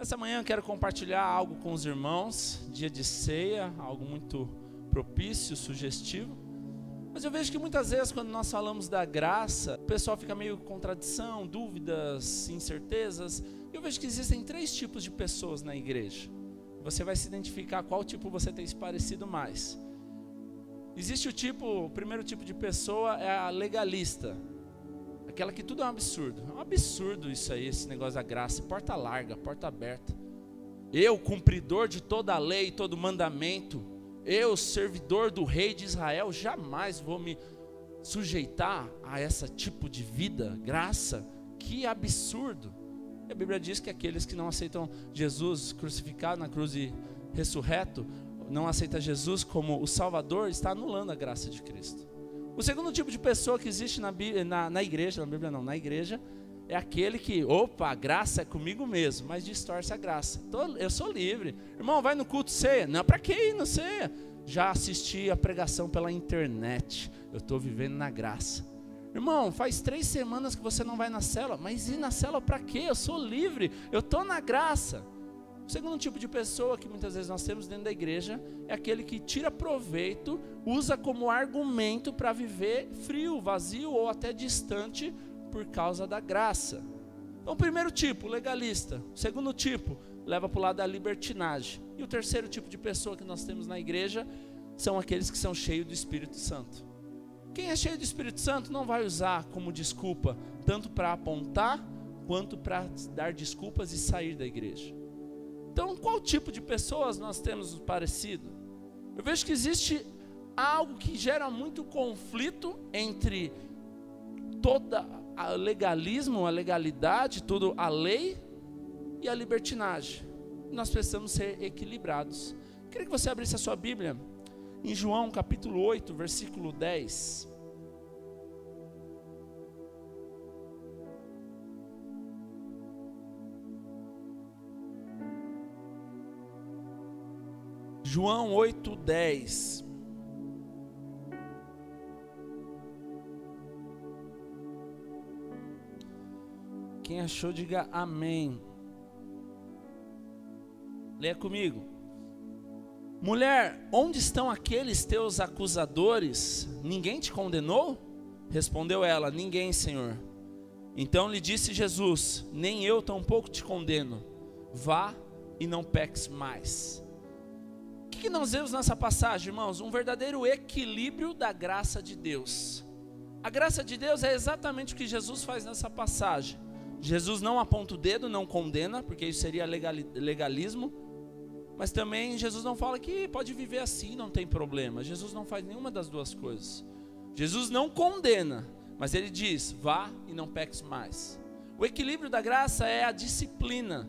Essa manhã eu quero compartilhar algo com os irmãos, dia de ceia, algo muito propício, sugestivo. Mas eu vejo que muitas vezes quando nós falamos da graça, o pessoal fica meio com contradição, dúvidas, incertezas. Eu vejo que existem 3 tipos de pessoas na igreja. Você vai se identificar qual tipo você tem se parecido mais. Existe o primeiro tipo de pessoa é a legalista. Aquela que tudo é um absurdo. É um absurdo isso aí, esse negócio da graça. Porta larga, porta aberta. Eu, cumpridor de toda a lei, todo mandamento, eu, servidor do rei de Israel, jamais vou me sujeitar a esse tipo de vida, graça. Que absurdo. E a Bíblia diz que aqueles que não aceitam Jesus crucificado na cruz e ressurreto, não aceita Jesus como o Salvador, está anulando a graça de Cristo. O segundo tipo de pessoa que existe na igreja, na Bíblia não, na igreja, é aquele que, opa, a graça é comigo mesmo, mas distorce a graça. Eu sou livre. Irmão, vai no culto ceia. Não, para que ir no ceia? Já assisti a pregação pela internet. Eu estou vivendo na graça. Irmão, faz 3 semanas que você não vai na célula. Mas ir na célula para quê? Eu sou livre, eu estou na graça. O segundo tipo de pessoa que muitas vezes nós temos dentro da igreja é aquele que tira proveito, usa como argumento para viver frio, vazio ou até distante por causa da graça. Então, o primeiro tipo, legalista. O segundo tipo, leva para o lado da libertinagem. E o terceiro tipo de pessoa que nós temos na igreja são aqueles que são cheios do Espírito Santo. Quem é cheio do Espírito Santo não vai usar como desculpa, tanto para apontar, quanto para dar desculpas e sair da igreja. Então, qual tipo de pessoas nós temos parecido? Eu vejo que existe algo que gera muito conflito entre toda a legalismo, a legalidade, tudo a lei e a libertinagem. Nós precisamos ser equilibrados. Queria que você abrisse a sua Bíblia em João capítulo 8, versículo 10. João 8:10. Quem achou, diga amém. Leia comigo. Mulher, onde estão aqueles teus acusadores? Ninguém te condenou? Respondeu ela, ninguém, Senhor. Então lhe disse Jesus, nem eu tampouco te condeno. Vá e não peques mais. O que nós vemos nessa passagem, irmãos? Um verdadeiro equilíbrio da graça de Deus. A graça de Deus é exatamente o que Jesus faz nessa passagem. Jesus não aponta o dedo, não condena, porque isso seria legalismo. Mas também Jesus não fala que pode viver assim, não tem problema. Jesus não faz nenhuma das duas coisas. Jesus não condena, mas ele diz, vá e não peques mais. O equilíbrio da graça é a disciplina.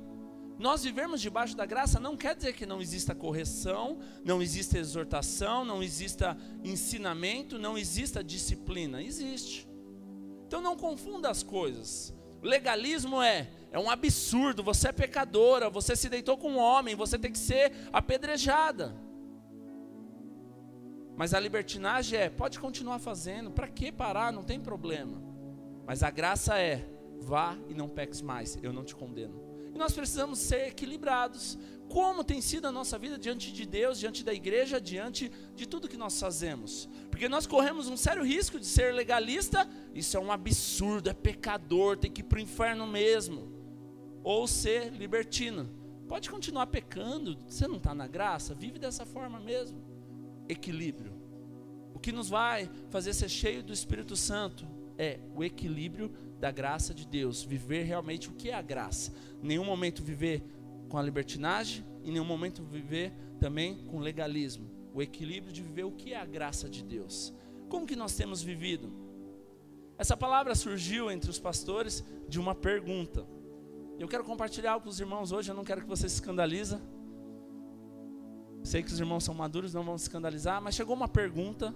Nós vivermos debaixo da graça não quer dizer que não exista correção, não exista exortação, não exista ensinamento, não exista disciplina. Existe. Então não confunda as coisas. Legalismo é um absurdo, você é pecadora, você se deitou com um homem, você tem que ser apedrejada. Mas a libertinagem pode continuar fazendo, para que parar, não tem problema. Mas a graça vá e não peques mais, eu não te condeno. E nós precisamos ser equilibrados. Como tem sido a nossa vida diante de Deus, diante da igreja, diante de tudo que nós fazemos? Porque nós corremos um sério risco de ser legalista. Isso é um absurdo, é pecador, tem que ir para o inferno mesmo. Ou ser libertino. Pode continuar pecando, você não está na graça, vive dessa forma mesmo. Equilíbrio. O que nos vai fazer ser cheio do Espírito Santo é o equilíbrio da graça de Deus, viver realmente o que é a graça. Em nenhum momento viver com a libertinagem, em nenhum momento viver também com legalismo. O equilíbrio de viver o que é a graça de Deus. Como que nós temos vivido? Essa palavra surgiu entre os pastores de uma pergunta. Eu quero compartilhar com os irmãos hoje, eu não quero que você se escandalize. Sei que os irmãos são maduros, não vão se escandalizar, mas chegou uma pergunta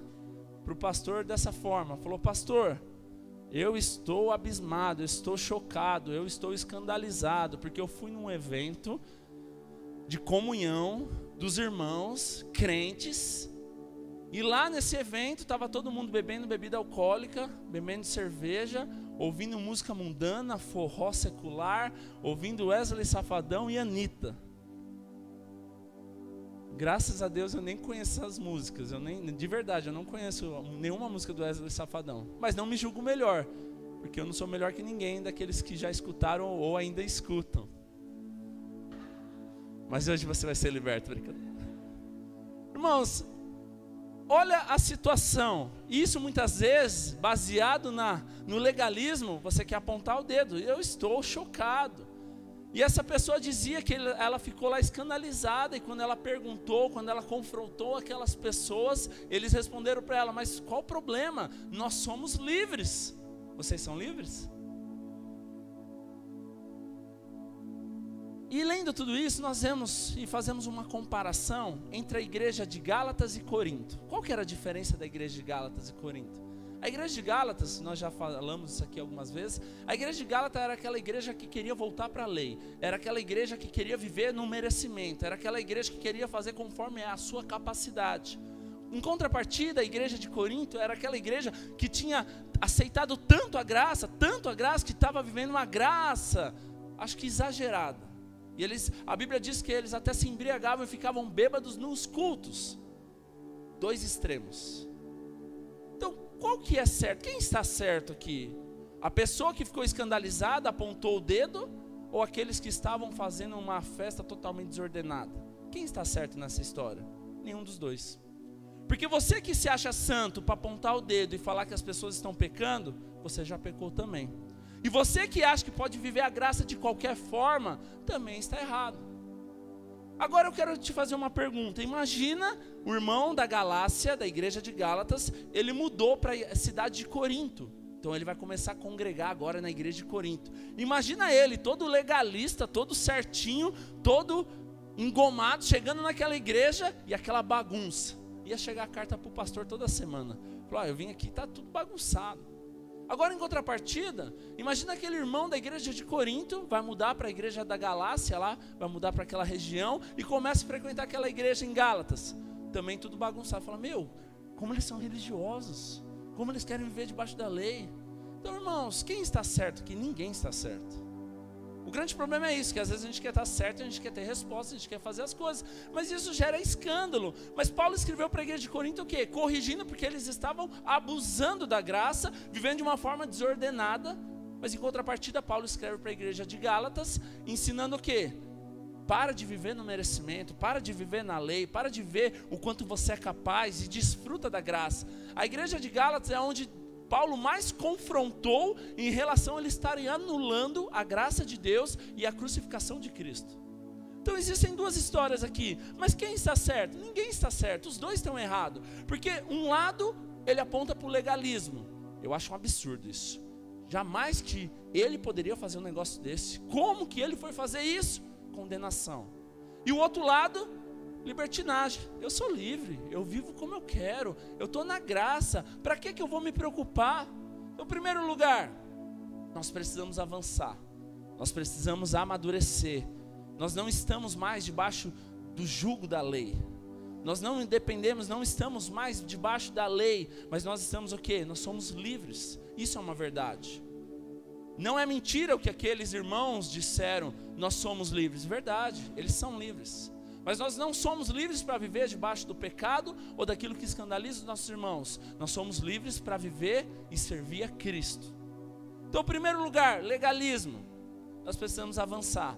para o pastor dessa forma. Falou, pastor, eu estou abismado, eu estou chocado, eu estou escandalizado, porque eu fui num evento de comunhão dos irmãos crentes, e lá nesse evento estava todo mundo bebendo bebida alcoólica, bebendo cerveja, ouvindo música mundana, forró secular, ouvindo Wesley Safadão e Anitta. Graças a Deus eu nem conheço essas músicas, de verdade, eu não conheço nenhuma música do Wesley Safadão. Mas não me julgo melhor, porque eu não sou melhor que ninguém daqueles que já escutaram ou ainda escutam. Mas hoje você vai ser liberto, brincadeira. Irmãos, olha a situação. Isso muitas vezes, baseado no legalismo, você quer apontar o dedo. Eu estou chocado. E essa pessoa dizia que ela ficou lá escandalizada, e quando ela perguntou, quando ela confrontou aquelas pessoas, eles responderam para ela: mas qual o problema? Nós somos livres. Vocês são livres? E lendo tudo isso, nós vemos e fazemos uma comparação entre a igreja de Gálatas e Corinto. Qual que era a diferença da igreja de Gálatas e Corinto? A igreja de Gálatas, nós já falamos isso aqui algumas vezes, a igreja de Gálatas era aquela igreja que queria voltar para a lei, era aquela igreja que queria viver no merecimento, era aquela igreja que queria fazer conforme a sua capacidade. Em contrapartida, a igreja de Corinto era aquela igreja que tinha aceitado tanto a graça, que estava vivendo uma graça, acho que exagerada. E a Bíblia diz que eles até se embriagavam e ficavam bêbados nos cultos. Dois extremos. Então, qual que é certo? Quem está certo aqui? A pessoa que ficou escandalizada apontou o dedo, ou aqueles que estavam fazendo uma festa totalmente desordenada? Quem está certo nessa história? Nenhum dos dois. Porque você que se acha santo para apontar o dedo e falar que as pessoas estão pecando, você já pecou também. E você que acha que pode viver a graça de qualquer forma, também está errado. Agora eu quero te fazer uma pergunta. Imagina o irmão da Galácia, da igreja de Gálatas, ele mudou para a cidade de Corinto. Então ele vai começar a congregar agora na igreja de Corinto. Imagina ele, todo legalista, todo certinho, todo engomado, chegando naquela igreja e aquela bagunça. Ia chegar a carta para o pastor toda semana. Falou: eu vim aqui, está tudo bagunçado. Agora, em contrapartida, imagina aquele irmão da igreja de Corinto, vai mudar para a igreja da Galácia lá, vai mudar para aquela região e começa a frequentar aquela igreja em Gálatas. Também tudo bagunçado. Fala: como eles são religiosos, como eles querem viver debaixo da lei. Então, irmãos, quem está certo aqui? Ninguém está certo. O grande problema é isso, que às vezes a gente quer estar certo, a gente quer ter resposta, a gente quer fazer as coisas, mas isso gera escândalo. Mas Paulo escreveu para a igreja de Corinto o quê? Corrigindo, porque eles estavam abusando da graça, vivendo de uma forma desordenada. Mas em contrapartida, Paulo escreve para a igreja de Gálatas, ensinando o quê? Para de viver no merecimento, para de viver na lei, para de ver o quanto você é capaz e desfruta da graça. A igreja de Gálatas é onde Paulo mais confrontou em relação a eles estarem anulando a graça de Deus e a crucificação de Cristo. Então existem duas histórias aqui, mas quem está certo? Ninguém está certo, os dois estão errados, porque um lado ele aponta para o legalismo. Eu acho um absurdo isso, jamais que ele poderia fazer um negócio desse. Como que ele foi fazer isso? Condenação. E o outro lado, libertinagem. Eu sou livre, eu vivo como eu quero, eu estou na graça, para que eu vou me preocupar? Então, em primeiro lugar, nós precisamos avançar, nós precisamos amadurecer, nós não estamos mais debaixo do jugo da lei, nós não dependemos, não estamos mais debaixo da lei, mas nós estamos o quê? Nós somos livres, isso é uma verdade. Não é mentira o que aqueles irmãos disseram, nós somos livres, verdade, eles são livres. Mas nós não somos livres para viver debaixo do pecado ou daquilo que escandaliza os nossos irmãos. Nós somos livres para viver e servir a Cristo. Então, em primeiro lugar, legalismo. Nós precisamos avançar.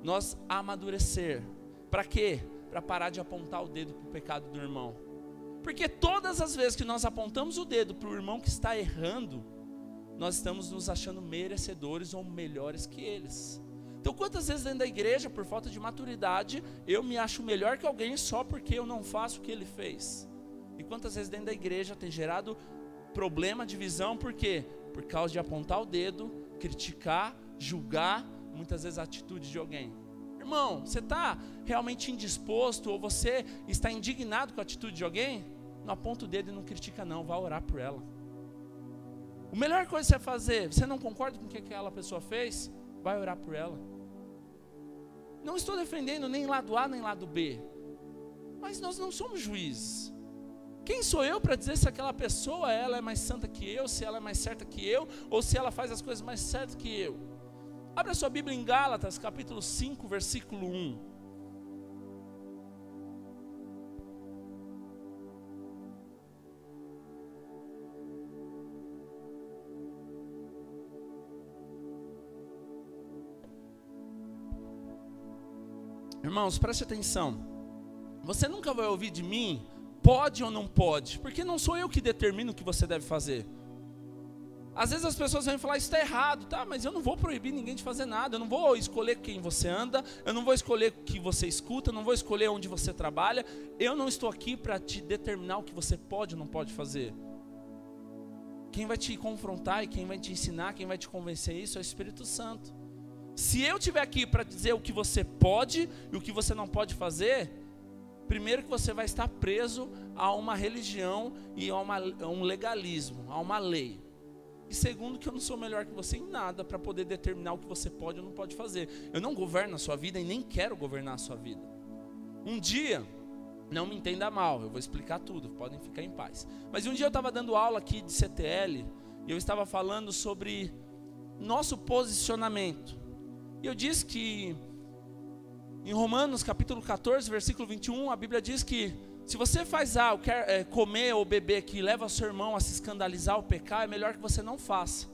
Nós amadurecer. Para quê? Para parar de apontar o dedo para o pecado do irmão. Porque todas as vezes que nós apontamos o dedo para o irmão que está errando, nós estamos nos achando merecedores ou melhores que eles. Então, quantas vezes dentro da igreja, por falta de maturidade, eu me acho melhor que alguém só porque eu não faço o que ele fez? E quantas vezes dentro da igreja tem gerado problema, divisão, por quê? Por causa de apontar o dedo, criticar, julgar, muitas vezes a atitude de alguém. Irmão, você está realmente indisposto ou você está indignado com a atitude de alguém? Não aponta o dedo e não critica não, vá orar por ela. A melhor coisa que você vai fazer, você não concorda com o que aquela pessoa fez? Vai orar por ela. Não estou defendendo nem lado A nem lado B, mas nós não somos juízes. Quem sou eu para dizer se aquela pessoa ela é mais santa que eu, se ela é mais certa que eu, ou se ela faz as coisas mais certas que eu? Abra sua Bíblia em Gálatas, capítulo 5, versículo 1. Irmãos, preste atenção. Você nunca vai ouvir de mim, pode ou não pode, porque não sou eu que determino o que você deve fazer. Às vezes as pessoas vão falar, isso está errado, tá? Mas eu não vou proibir ninguém de fazer nada, eu não vou escolher quem você anda, eu não vou escolher o que você escuta, eu não vou escolher onde você trabalha, eu não estou aqui para te determinar o que você pode ou não pode fazer. Quem vai te confrontar e quem vai te ensinar, quem vai te convencer isso é o Espírito Santo. Se eu estiver aqui para dizer o que você pode e o que você não pode fazer, primeiro que você vai estar preso a uma religião e a um legalismo, a uma lei. E segundo que eu não sou melhor que você em nada para poder determinar o que você pode ou não pode fazer. Eu não governo a sua vida e nem quero governar a sua vida. Um dia, não me entenda mal, eu vou explicar tudo, podem ficar em paz. Mas um dia eu estava dando aula aqui de CTL e eu estava falando sobre nosso posicionamento. E eu disse que em Romanos capítulo 14, versículo 21, a Bíblia diz que se você faz algo, quer comer ou beber que leva o seu irmão a se escandalizar ou pecar, é melhor que você não faça.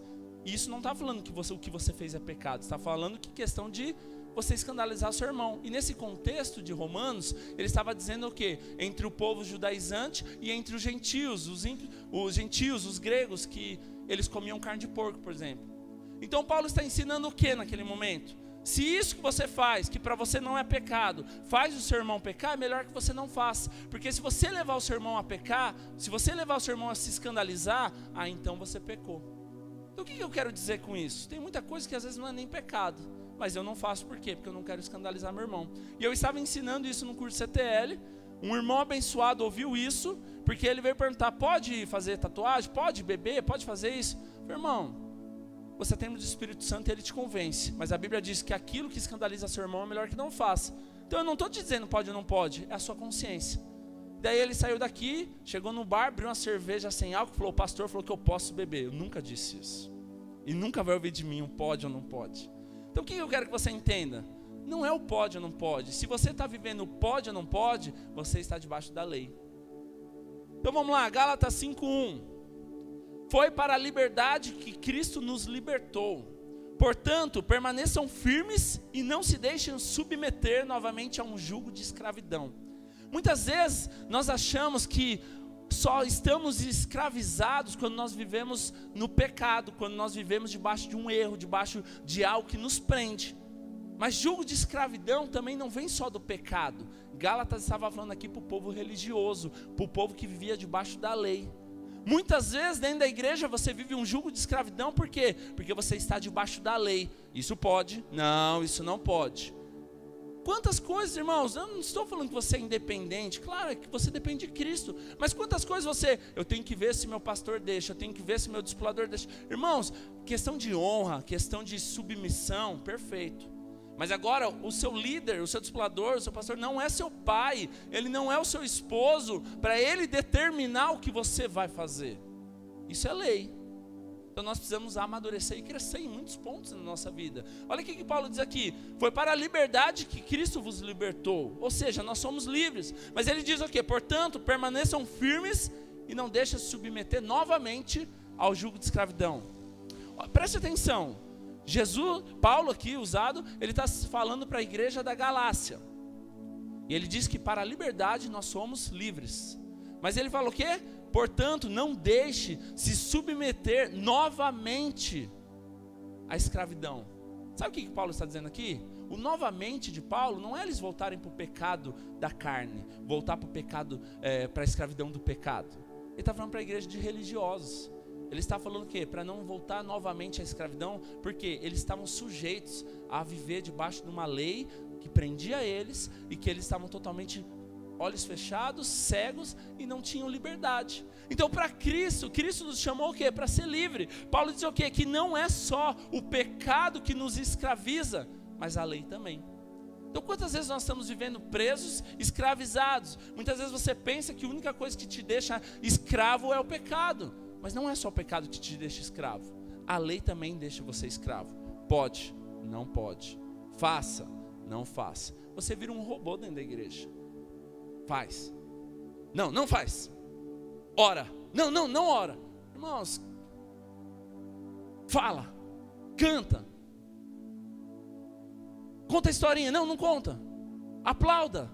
E isso não está falando que o que você fez é pecado, está falando que questão de você escandalizar o seu irmão. E nesse contexto de Romanos, ele estava dizendo o quê? Entre o povo judaizante e entre os gentios, os gregos, que eles comiam carne de porco, por exemplo. Então Paulo está ensinando o que naquele momento? Se isso que você faz, que para você não é pecado, faz o seu irmão pecar, é melhor que você não faça. Porque se você levar o seu irmão a pecar, se você levar o seu irmão a se escandalizar, então você pecou. Então o que eu quero dizer com isso? Tem muita coisa que às vezes não é nem pecado, mas eu não faço por quê? Porque eu não quero escandalizar meu irmão. E eu estava ensinando isso no curso CTL, um irmão abençoado ouviu isso, porque ele veio perguntar, pode fazer tatuagem? Pode beber? Pode fazer isso? Meu irmão, você tem o Espírito Santo e ele te convence. Mas a Bíblia diz que aquilo que escandaliza seu irmão é melhor que não faça. Então eu não estou te dizendo pode ou não pode, é a sua consciência. Daí ele saiu daqui, chegou no bar, abriu uma cerveja sem álcool, falou, o pastor falou que eu posso beber. Eu nunca disse isso. E nunca vai ouvir de mim um pode ou não pode. Então o que eu quero que você entenda? Não é o pode ou não pode. Se você está vivendo o pode ou não pode, você está debaixo da lei. Então vamos lá, Gálatas 5:1. Foi para a liberdade que Cristo nos libertou. Portanto, permaneçam firmes e não se deixem submeter novamente a um jugo de escravidão. Muitas vezes nós achamos que só estamos escravizados quando nós vivemos no pecado, quando nós vivemos debaixo de um erro, debaixo de algo que nos prende. Mas jugo de escravidão também não vem só do pecado. Gálatas estava falando aqui para o povo religioso, para o povo que vivia debaixo da lei. Muitas vezes dentro da igreja você vive um jugo de escravidão, por quê? Porque você está debaixo da lei. Isso pode? Não, isso não pode. Quantas coisas, irmãos, eu não estou falando que você é independente, claro que você depende de Cristo, mas quantas coisas eu tenho que ver se meu pastor deixa, eu tenho que ver se meu discipulador deixa. Irmãos, questão de honra, questão de submissão, perfeito. Mas agora o seu líder, o seu discipulador, o seu pastor não é seu pai, ele não é o seu esposo, para ele determinar o que você vai fazer. Isso é lei. Então nós precisamos amadurecer e crescer em muitos pontos na nossa vida. Olha o que Paulo diz aqui, foi para a liberdade que Cristo vos libertou, ou seja, nós somos livres. Mas ele diz o quê? Portanto, permaneçam firmes e não deixem se submeter novamente ao jugo de escravidão. Preste atenção. Paulo aqui usado, ele está falando para a igreja da Galácia. E ele diz que para a liberdade nós somos livres. Mas ele fala o quê? Portanto, não deixe se submeter novamente à escravidão. Sabe o que Paulo está dizendo aqui? O novamente de Paulo não é eles voltarem para o pecado da carne, voltar para o pecado, para a escravidão do pecado. Ele está falando para a igreja de religiosos. Ele está falando o quê? Para não voltar novamente à escravidão, porque eles estavam sujeitos a viver debaixo de uma lei que prendia eles e que eles estavam totalmente olhos fechados, cegos e não tinham liberdade. Então para Cristo nos chamou o quê? Para ser livre. Paulo diz o quê? Que não é só o pecado que nos escraviza, mas a lei também. Então quantas vezes nós estamos vivendo presos, escravizados? Muitas vezes você pensa que a única coisa que te deixa escravo é o pecado. Mas não é só o pecado que te deixa escravo. A lei também deixa você escravo. Pode, não pode. Faça, não faça. Você vira um robô dentro da igreja. Faz. Não, não faz. Ora. Não, não, não ora. Irmãos, fala, canta. Conta a historinha. Não, não conta. Aplauda.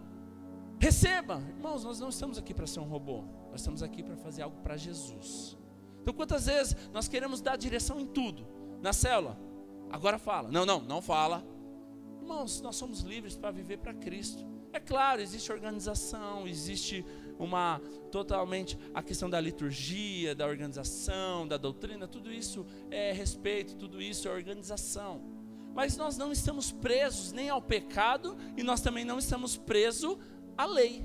Receba. Irmãos, nós não estamos aqui para ser um robô. Nós estamos aqui para fazer algo para Jesus. Então quantas vezes nós queremos dar direção em tudo? Na célula, agora fala. Não, não, não fala. Irmãos, nós somos livres para viver para Cristo. É claro, existe organização, existe totalmente a questão da liturgia, da organização, da doutrina, tudo isso é respeito, tudo isso é organização. Mas nós não estamos presos nem ao pecado e nós também não estamos presos à lei,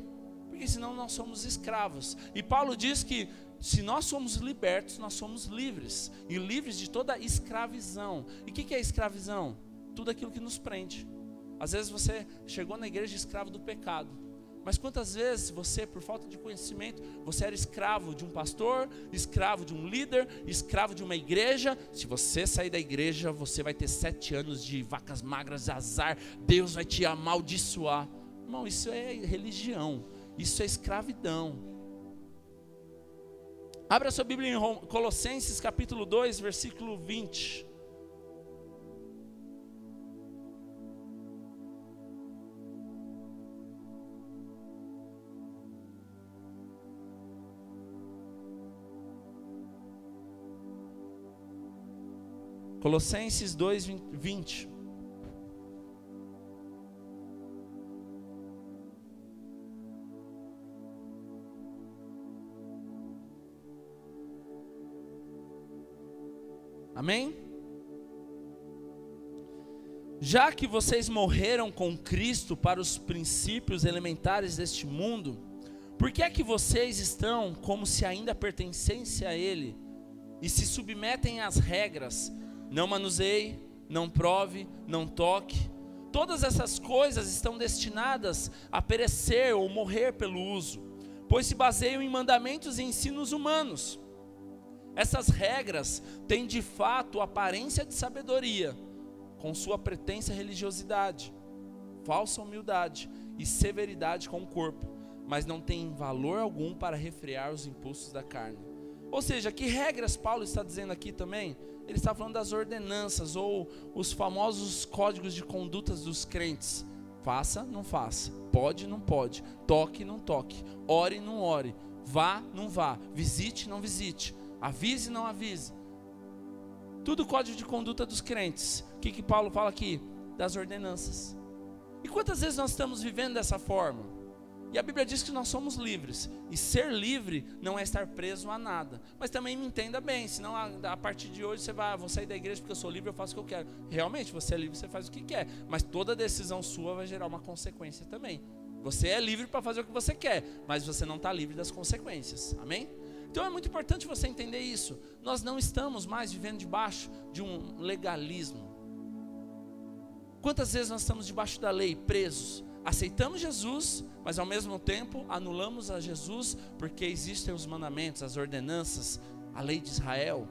porque senão nós somos escravos. E Paulo diz que se nós somos libertos, nós somos livres, e livres de toda escravidão. E o que é escravidão? Tudo aquilo que nos prende. Às vezes você chegou na igreja escravo do pecado, mas quantas vezes você, por falta de conhecimento, você era escravo de um pastor, escravo de um líder, escravo de uma igreja? Se você sair da igreja, você vai ter 7 anos de vacas magras, azar, Deus vai te amaldiçoar. Irmão, isso é religião, isso é escravidão. Abra sua Bíblia em Colossenses capítulo 2, versículo 20. Colossenses 2, 20. Amém? Já que vocês morreram com Cristo para os princípios elementares deste mundo, por que é que vocês estão como se ainda pertencessem a Ele e se submetem às regras? Não manuseie, não prove, não toque. Todas essas coisas estão destinadas a perecer ou morrer pelo uso, pois se baseiam em mandamentos e ensinos humanos. Essas regras têm de fato aparência de sabedoria, com sua pretensa religiosidade, falsa humildade e severidade com o corpo, mas não têm valor algum para refrear os impulsos da carne. Ou seja, que regras Paulo está dizendo aqui também? Ele está falando das ordenanças ou os famosos códigos de condutas dos crentes. Faça, não faça, pode, não pode, toque, não toque, ore, não ore, vá, não vá, visite, não visite, avise, não avise. Tudo código de conduta dos crentes. O que Paulo fala aqui? Das ordenanças. E quantas vezes nós estamos vivendo dessa forma? E a Bíblia diz que nós somos livres. E ser livre não é estar preso a nada. Mas também me entenda bem, senão a partir de hoje você vai, vou sair da igreja porque eu sou livre, eu faço o que eu quero. Realmente, você é livre, você faz o que quer. Mas toda decisão sua vai gerar uma consequência também. Você é livre para fazer o que você quer, mas você não está livre das consequências. Amém? Então é muito importante você entender isso. Nós não estamos mais vivendo debaixo de um legalismo. Quantas vezes nós estamos debaixo da lei, presos? Aceitamos Jesus, mas ao mesmo tempo anulamos a Jesus, porque existem os mandamentos, as ordenanças, a lei de Israel.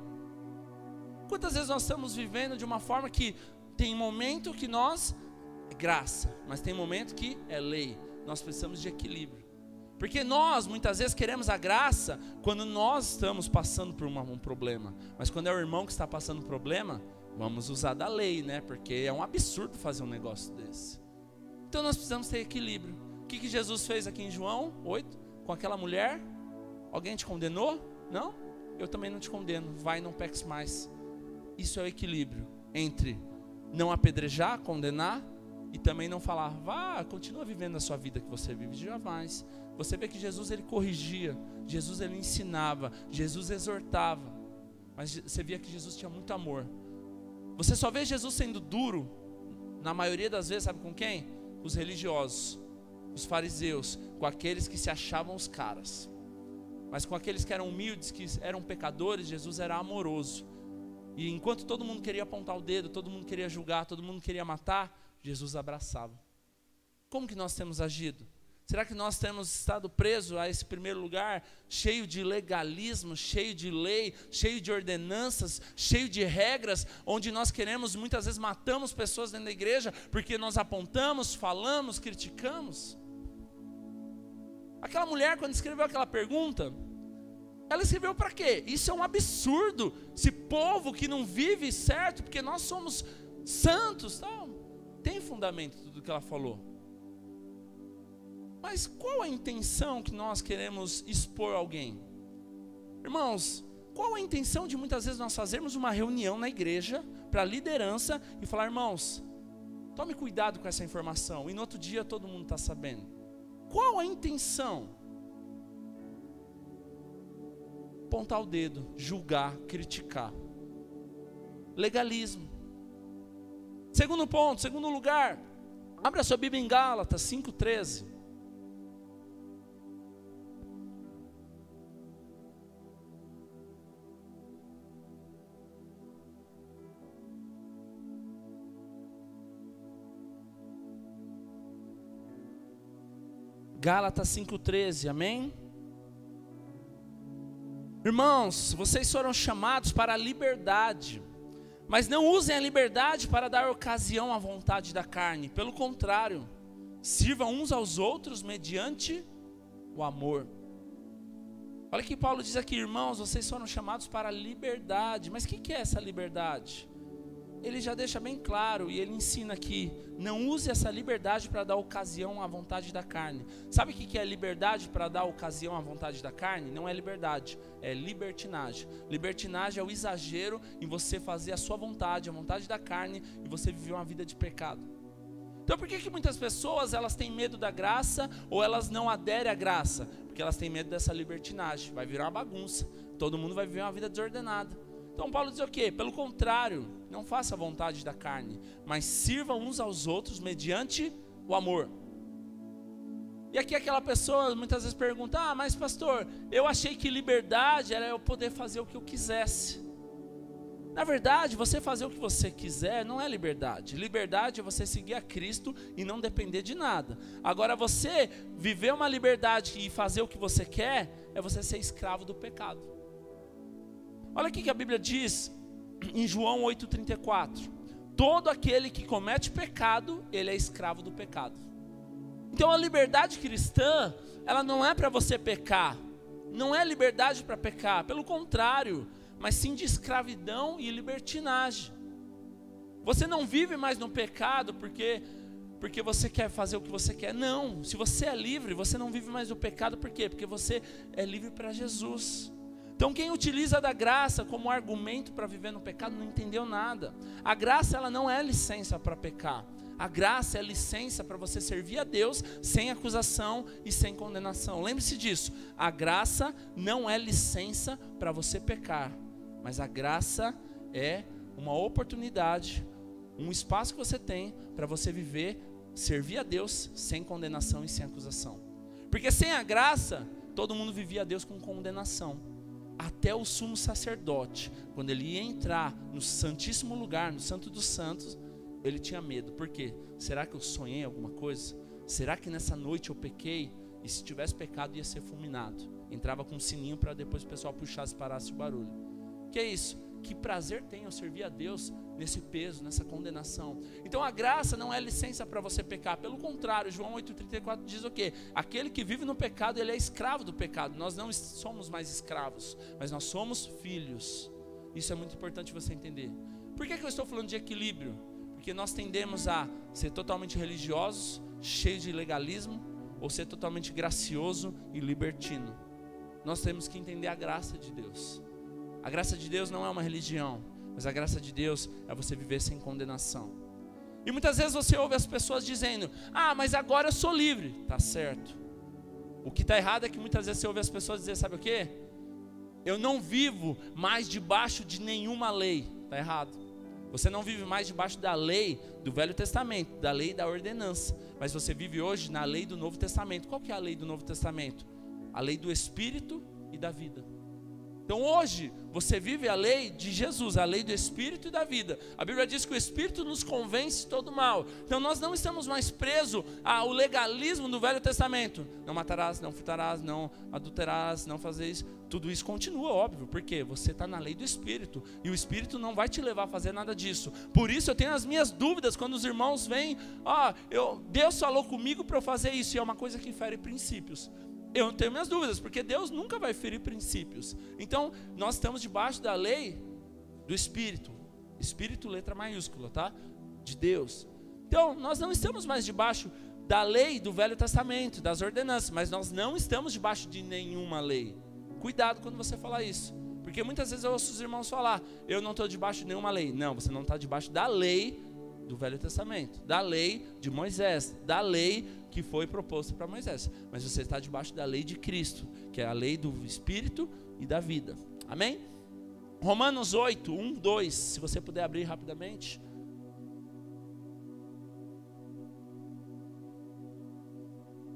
Quantas vezes nós estamos vivendo de uma forma que tem momento que nós é graça, mas tem momento que é lei. Nós precisamos de equilíbrio. Porque nós muitas vezes queremos a graça quando nós estamos passando por um problema. Mas quando é o irmão que está passando um problema, vamos usar da lei, né? Porque é um absurdo fazer um negócio desse. Então nós precisamos ter equilíbrio. O que Jesus fez aqui em João 8? Com aquela mulher? Alguém te condenou? Não? Eu também não te condeno. Vai, não peques mais. Isso é o equilíbrio entre não apedrejar, condenar, e também não falar, vá, continua vivendo a sua vida que você vive, jamais. Você vê que Jesus ele corrigia, Jesus ele ensinava, Jesus exortava, mas você via que Jesus tinha muito amor. Você só vê Jesus sendo duro, na maioria das vezes, sabe com quem? Os religiosos, os fariseus, com aqueles que se achavam os caras. Mas com aqueles que eram humildes, que eram pecadores, Jesus era amoroso. E enquanto todo mundo queria apontar o dedo, todo mundo queria julgar, todo mundo queria matar, Jesus abraçava. Como que nós temos agido? Será que nós temos estado presos a esse primeiro lugar, cheio de legalismo, cheio de lei, cheio de ordenanças, cheio de regras, onde nós queremos, muitas vezes matamos pessoas dentro da igreja, porque nós apontamos, falamos, criticamos? Aquela mulher, quando escreveu aquela pergunta, ela escreveu para quê? Isso é um absurdo, esse povo que não vive certo, porque nós somos santos, tal. Tem fundamento tudo que ela falou. Mas qual a intenção que nós queremos expor alguém? Irmãos, qual a intenção de muitas vezes nós fazermos uma reunião na igreja, para a liderança, e falar, irmãos, tome cuidado com essa informação, e no outro dia todo mundo está sabendo. Qual a intenção? Apontar o dedo, julgar, criticar. Legalismo. Segundo ponto, segundo lugar, abra sua Bíblia em Gálatas 5:13. Gálatas 5:13, amém? Irmãos, vocês foram chamados para a liberdade, mas não usem a liberdade para dar ocasião à vontade da carne. Pelo contrário, sirvam uns aos outros mediante o amor. Olha o que Paulo diz aqui, irmãos, vocês foram chamados para a liberdade. Mas o que é essa liberdade? Ele já deixa bem claro e ele ensina aqui, não use essa liberdade para dar ocasião à vontade da carne. Sabe o que é liberdade para dar ocasião à vontade da carne? Não é liberdade, é libertinagem. Libertinagem é o exagero em você fazer a sua vontade, a vontade da carne, e você viver uma vida de pecado. Então por que muitas pessoas elas têm medo da graça ou elas não aderem à graça? Porque elas têm medo dessa libertinagem, vai virar uma bagunça, todo mundo vai viver uma vida desordenada. Então Paulo diz o quê? Pelo contrário, não faça a vontade da carne, mas sirvam uns aos outros mediante o amor. E aqui aquela pessoa muitas vezes pergunta, mas pastor, eu achei que liberdade era eu poder fazer o que eu quisesse. Na verdade, você fazer o que você quiser não é liberdade. Liberdade é você seguir a Cristo e não depender de nada. Agora você viver uma liberdade e fazer o que você quer, é você ser escravo do pecado. Olha aqui que a Bíblia diz em João 8,34. Todo aquele que comete pecado, ele é escravo do pecado. Então a liberdade cristã, ela não é para você pecar. Não é liberdade para pecar, pelo contrário, mas sim de escravidão e libertinagem. Você não vive mais no pecado porque você quer fazer o que você quer. Não, se você é livre, você não vive mais no pecado. Por quê? Porque você é livre para Jesus. Então quem utiliza da graça como argumento para viver no pecado não entendeu nada. A graça ela não é licença para pecar. A graça é licença para você servir a Deus sem acusação e sem condenação. Lembre-se disso, a graça não é licença para você pecar, mas a graça é uma oportunidade, um espaço que você tem para você viver, servir a Deus sem condenação e sem acusação. Porque sem a graça, todo mundo vivia a Deus com condenação. Até o sumo sacerdote, quando ele ia entrar no santíssimo lugar, no santo dos santos, ele tinha medo. Por quê? Será que eu sonhei alguma coisa? Será que nessa noite eu pequei? E se tivesse pecado ia ser fulminado. Entrava com um sininho para depois o pessoal puxasse e parasse o barulho. Que é isso? Que prazer tem eu servir a Deus nesse peso, nessa condenação. Então a graça não é licença para você pecar. Pelo contrário, João 8,34 diz o quê? Aquele que vive no pecado, ele é escravo do pecado. Nós não somos mais escravos, mas nós somos filhos. Isso é muito importante você entender. Por que eu estou falando de equilíbrio? Porque nós tendemos a ser totalmente religiosos, cheios de legalismo, ou ser totalmente gracioso e libertino. Nós temos que entender a graça de Deus. A graça de Deus não é uma religião, mas a graça de Deus é você viver sem condenação. E muitas vezes você ouve as pessoas dizendo, mas agora eu sou livre. Tá certo. O que está errado é que muitas vezes você ouve as pessoas dizer, sabe o quê? Eu não vivo mais debaixo de nenhuma lei. Está errado. Você não vive mais debaixo da lei do Velho Testamento, da lei da ordenança. Mas você vive hoje na lei do Novo Testamento. Qual que é a lei do Novo Testamento? A lei do Espírito e da vida. Então hoje, você vive a lei de Jesus, a lei do Espírito e da vida. A Bíblia diz que o Espírito nos convence de todo mal. Então nós não estamos mais presos ao legalismo do Velho Testamento. Não matarás, não furtarás, não adulterarás, não fazer isso. Tudo isso continua, óbvio, porque você está na lei do Espírito. E o Espírito não vai te levar a fazer nada disso. Por isso eu tenho as minhas dúvidas quando os irmãos vêm. Deus falou comigo para eu fazer isso. E é uma coisa que fere princípios. Eu tenho minhas dúvidas, porque Deus nunca vai ferir princípios. Então, nós estamos debaixo da lei do Espírito. Espírito, letra maiúscula, tá? De Deus. Então, nós não estamos mais debaixo da lei do Velho Testamento, das ordenanças, mas nós não estamos debaixo de nenhuma lei. Cuidado quando você falar isso. Porque muitas vezes eu ouço os irmãos falar, eu não estou debaixo de nenhuma lei. Não, você não está debaixo da lei do Velho Testamento, da lei de Moisés, da lei que foi proposta para Moisés, mas você está debaixo da lei de Cristo, que é a lei do Espírito e da vida, amém? Romanos 8, 1, 2, se você puder abrir rapidamente.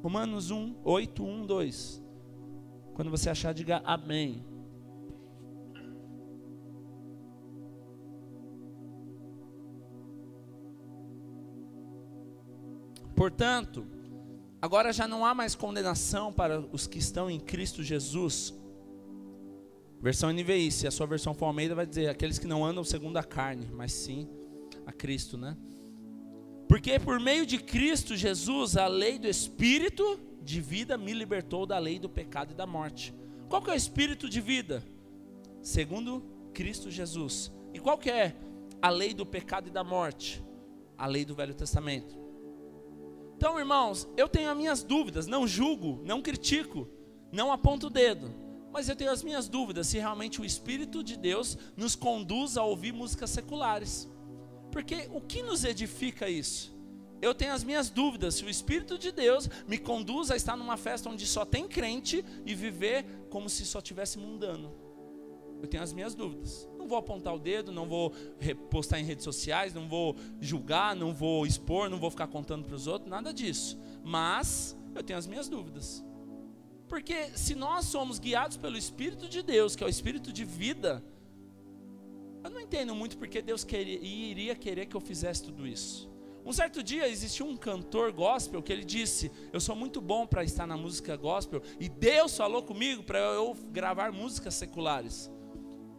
Romanos 8, 1, 2, quando você achar, diga amém. Portanto, agora já não há mais condenação para os que estão em Cristo Jesus. Versão NVI, se a sua versão for Almeida, vai dizer aqueles que não andam segundo a carne, mas sim a Cristo, né? Porque por meio de Cristo Jesus, a lei do Espírito de vida me libertou da lei do pecado e da morte. Qual que é o Espírito de vida? Segundo Cristo Jesus. E qual que é a lei do pecado e da morte? A lei do Velho Testamento. Então, irmãos, eu tenho as minhas dúvidas, não julgo, não critico, não aponto o dedo, mas eu tenho as minhas dúvidas se realmente o Espírito de Deus nos conduz a ouvir músicas seculares. Porque o que nos edifica isso? Eu tenho as minhas dúvidas se o Espírito de Deus me conduz a estar numa festa onde só tem crente e viver como se só tivesse mundano. Eu tenho as minhas dúvidas. Não vou apontar o dedo, não vou postar em redes sociais, não vou julgar, não vou expor, não vou ficar contando para os outros, nada disso. Mas eu tenho as minhas dúvidas. Porque se nós somos guiados pelo Espírito de Deus, que é o Espírito de vida, eu não entendo muito porque Deus iria querer que eu fizesse tudo isso. Um certo dia existiu um cantor gospel que ele disse, eu sou muito bom para estar na música gospel, e Deus falou comigo para eu gravar músicas seculares.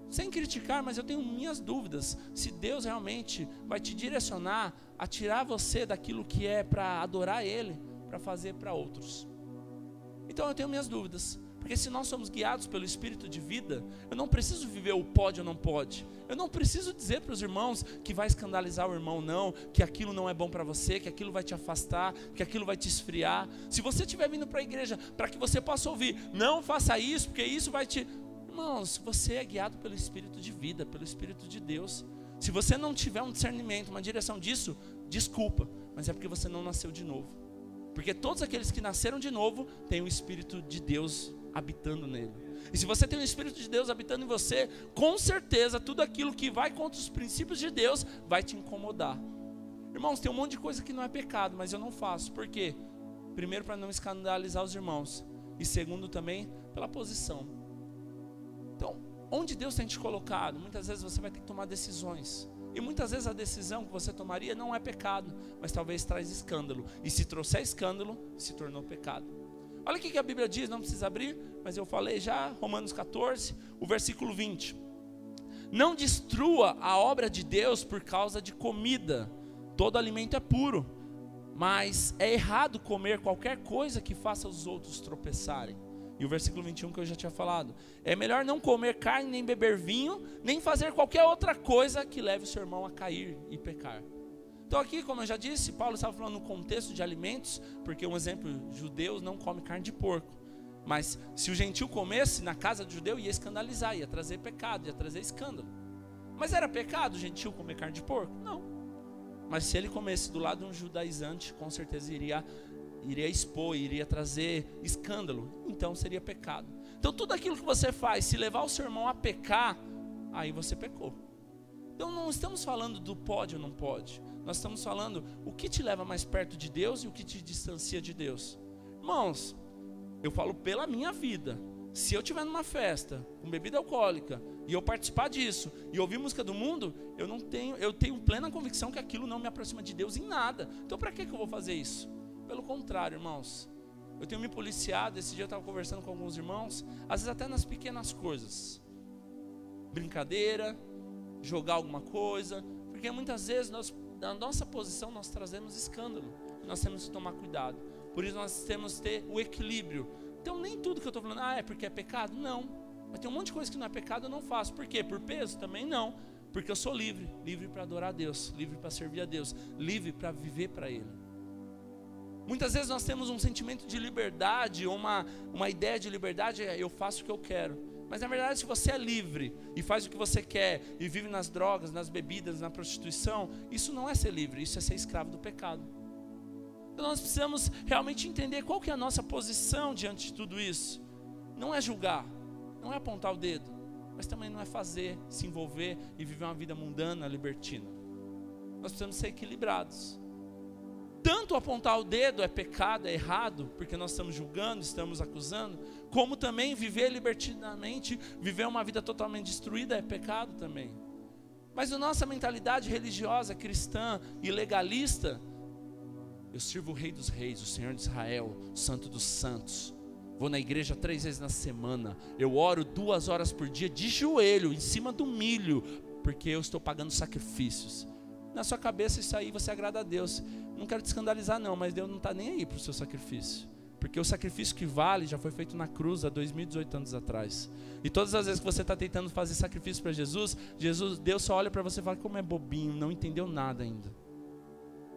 Sem criticar, mas eu tenho minhas dúvidas se Deus realmente vai te direcionar a tirar você daquilo que é para adorar Ele, para fazer para outros. Então eu tenho minhas dúvidas, porque se nós somos guiados pelo Espírito de vida, eu não preciso viver o pode ou não pode. Eu não preciso dizer para os irmãos que vai escandalizar o irmão não, que aquilo não é bom para você, que aquilo vai te afastar, que aquilo vai te esfriar. Se você estiver vindo para a igreja para que você possa ouvir, não faça isso, porque isso vai te... Irmãos, você é guiado pelo Espírito de vida, pelo Espírito de Deus. Se você não tiver um discernimento, uma direção disso, desculpa, mas é porque você não nasceu de novo. Porque todos aqueles que nasceram de novo têm o Espírito de Deus habitando nele. E se você tem o Espírito de Deus habitando em você, com certeza tudo aquilo que vai contra os princípios de Deus vai te incomodar. Irmãos, tem um monte de coisa que não é pecado, mas eu não faço. Por quê? Primeiro, para não escandalizar os irmãos. E segundo, também pela posição. Então, onde Deus tem te colocado, muitas vezes você vai ter que tomar decisões. E muitas vezes a decisão que você tomaria não é pecado, mas talvez traz escândalo. E se trouxer escândalo, se tornou pecado. Olha o que a Bíblia diz, não precisa abrir, mas eu falei já, Romanos 14, o versículo 20. Não destrua a obra de Deus por causa de comida. Todo alimento é puro, mas é errado comer qualquer coisa que faça os outros tropeçarem. E o versículo 21 que eu já tinha falado. É melhor não comer carne, nem beber vinho, nem fazer qualquer outra coisa que leve o seu irmão a cair e pecar. Então aqui, como eu já disse, Paulo estava falando no contexto de alimentos, porque um exemplo, judeus não comem carne de porco. Mas se o gentil comesse na casa do judeu, ia escandalizar, ia trazer pecado, ia trazer escândalo. Mas era pecado o gentil comer carne de porco? Não. Mas se ele comesse do lado de um judaizante, com certeza iria expor, iria trazer escândalo, então seria pecado. Então tudo aquilo que você faz, se levar o seu irmão a pecar, aí você pecou. Então não estamos falando do pode ou não pode, nós estamos falando o que te leva mais perto de Deus e o que te distancia de Deus. Irmãos, eu falo pela minha vida, Se eu estiver numa festa com bebida alcoólica e eu participar disso e ouvir música do mundo, eu tenho plena convicção que aquilo não me aproxima de Deus em nada. Então para que eu vou fazer isso? Pelo contrário, irmãos, eu tenho me policiado. Esse dia eu estava conversando com alguns irmãos, às vezes até nas pequenas coisas, brincadeira, jogar alguma coisa, porque muitas vezes na nossa posição nós trazemos escândalo, nós temos que tomar cuidado. Por isso nós temos que ter o equilíbrio. Então nem tudo que eu estou falando, é porque é pecado? Não. Mas tem um monte de coisa que não é pecado, eu não faço. Por quê? Por peso? Também não. Porque eu sou livre. Livre para adorar a Deus, livre para servir a Deus, livre para viver para Ele. Muitas vezes nós temos um sentimento de liberdade, uma ideia de liberdade, eu faço o que eu quero. Mas na verdade, se você é livre e faz o que você quer e vive nas drogas, nas bebidas, na prostituição, isso não é ser livre, isso é ser escravo do pecado. Então nós precisamos realmente entender qual que é a nossa posição diante de tudo isso. Não é julgar, não é apontar o dedo, mas também não é fazer, se envolver e viver uma vida mundana, libertina. Nós precisamos ser equilibrados. Tanto apontar o dedo é pecado, é errado, porque nós estamos julgando, estamos acusando, como também viver libertinamente, viver uma vida totalmente destruída é pecado também. Mas a nossa mentalidade religiosa, cristã e legalista, eu sirvo o Rei dos Reis, o Senhor de Israel, o Santo dos Santos. Vou na igreja 3 vezes na semana. Eu oro 2 horas por dia de joelho, em cima do milho, porque eu estou pagando sacrifícios. Na sua cabeça isso aí você agrada a Deus. Não quero te escandalizar não, mas Deus não está nem aí para o seu sacrifício. Porque o sacrifício que vale já foi feito na cruz há 2018 anos atrás. E todas as vezes que você está tentando fazer sacrifício para Jesus, Deus só olha para você e fala, como é bobinho, não entendeu nada ainda.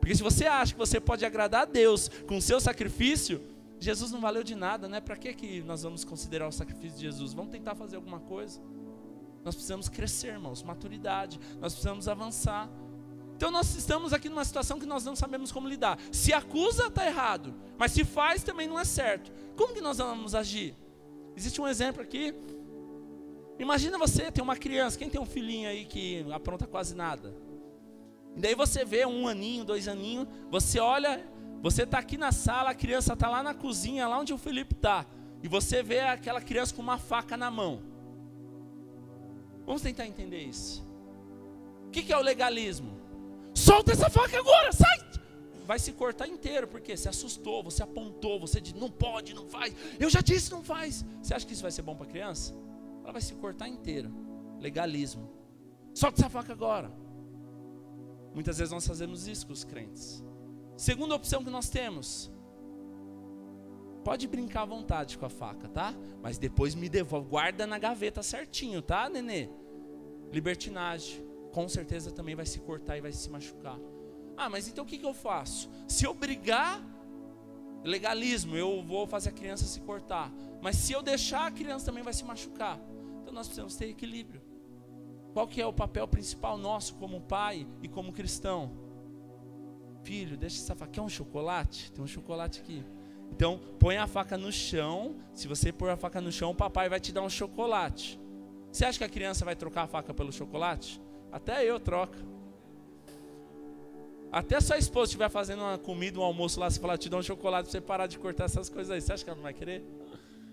Porque se você acha que você pode agradar a Deus com o seu sacrifício, Jesus não valeu de nada, né? Para que nós vamos considerar o sacrifício de Jesus? Vamos tentar fazer alguma coisa. Nós precisamos crescer, irmãos, maturidade. Nós precisamos avançar. Então nós estamos aqui numa situação que nós não sabemos como lidar. Se acusa, está errado. Mas se faz, também não é certo. Como que nós vamos agir? Existe um exemplo aqui. Imagina você ter uma criança. Quem tem um filhinho aí que apronta quase nada? E daí você vê 1 aninho, 2 aninhos. Você olha, você está aqui na sala, a criança está lá na cozinha, lá onde o Felipe está. E você vê aquela criança com uma faca na mão. Vamos tentar entender isso. O que é o legalismo? Solta essa faca agora, sai! Vai se cortar inteiro, porque você assustou, você apontou, você disse, não pode, não faz. Eu já disse, não faz. Você acha que isso vai ser bom para a criança? Ela vai se cortar inteira. Legalismo. Solta essa faca agora. Muitas vezes nós fazemos isso com os crentes. Segunda opção que nós temos. Pode brincar à vontade com a faca, tá? Mas depois me devolve, guarda na gaveta certinho, tá, nenê? Libertinagem. Com certeza também vai se cortar e vai se machucar. Ah, mas então o que eu faço? Se eu brigar, legalismo, eu vou fazer a criança se cortar. Mas se eu deixar, a criança também vai se machucar. Então nós precisamos ter equilíbrio. Qual que é o papel principal nosso como pai e como cristão? Filho, deixa essa faca. Quer um chocolate? Tem um chocolate aqui. Então põe a faca no chão. Se você pôr a faca no chão, o papai vai te dar um chocolate. Você acha que a criança vai trocar a faca pelo chocolate? Até eu troco. Até sua esposa estiver fazendo uma comida, um almoço lá, você falar, te dá um chocolate para você parar de cortar essas coisas aí. Você acha que ela não vai querer?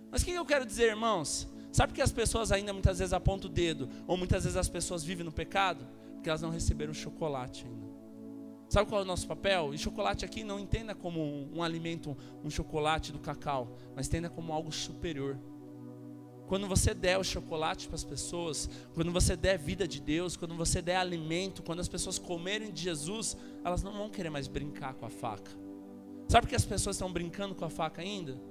Mas o que eu quero dizer, irmãos? Sabe que as pessoas ainda muitas vezes apontam o dedo, ou muitas vezes as pessoas vivem no pecado? Porque elas não receberam chocolate ainda. Sabe qual é o nosso papel? E chocolate aqui não entenda como um alimento, um chocolate do cacau, mas entenda como algo superior. Quando você der o chocolate para as pessoas, quando você der vida de Deus, quando você der alimento, quando as pessoas comerem de Jesus, elas não vão querer mais brincar com a faca. Sabe por que as pessoas estão brincando com a faca ainda?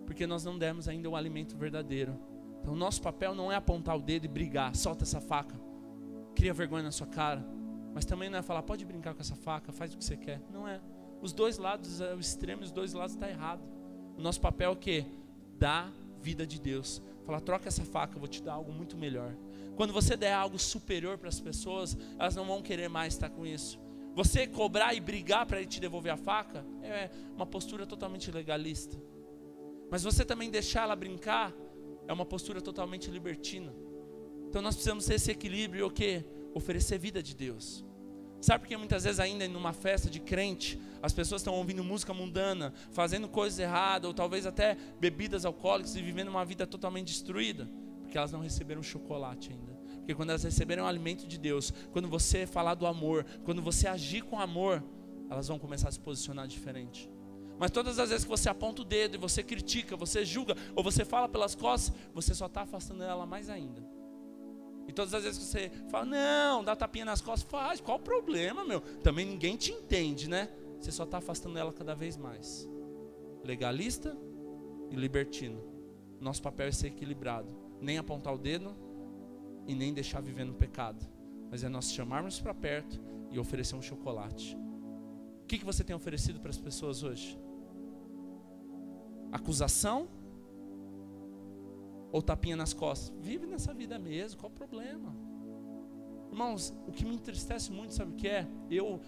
Porque nós não demos ainda o alimento verdadeiro. Então o nosso papel não é apontar o dedo e brigar, solta essa faca, cria vergonha na sua cara. Mas também não é falar, pode brincar com essa faca, faz o que você quer. Não é. Os dois lados, o extremo, os dois lados está errado. O nosso papel é o quê? Dar vida de Deus. Falar, troca essa faca, eu vou te dar algo muito melhor. Quando você der algo superior para as pessoas, elas não vão querer mais estar com isso. Você cobrar e brigar para ele te devolver a faca é uma postura totalmente legalista. Mas você também deixar ela brincar é uma postura totalmente libertina. Então nós precisamos ter esse equilíbrio, o quê? Oferecer vida de Deus. Sabe por que muitas vezes ainda numa festa de crente, as pessoas estão ouvindo música mundana, fazendo coisas erradas, ou talvez até bebidas alcoólicas e vivendo uma vida totalmente destruída? Porque elas não receberam chocolate ainda. Porque quando elas receberam o alimento de Deus, quando você falar do amor, quando você agir com amor, elas vão começar a se posicionar diferente. Mas todas as vezes que você aponta o dedo e você critica, você julga, ou você fala pelas costas, você só está afastando ela mais ainda. E todas as vezes que você fala, não, dá tapinha nas costas, faz, qual o problema, meu? Também ninguém te entende, né? Você só está afastando ela cada vez mais. Legalista e libertino. Nosso papel é ser equilibrado. Nem apontar o dedo e nem deixar viver no pecado. Mas é nós chamarmos para perto e oferecer um chocolate. O que você tem oferecido para as pessoas hoje? Acusação? Ou tapinha nas costas? Vive nessa vida mesmo, qual o problema? Irmãos, o que me entristece muito, sabe o que é? Eu,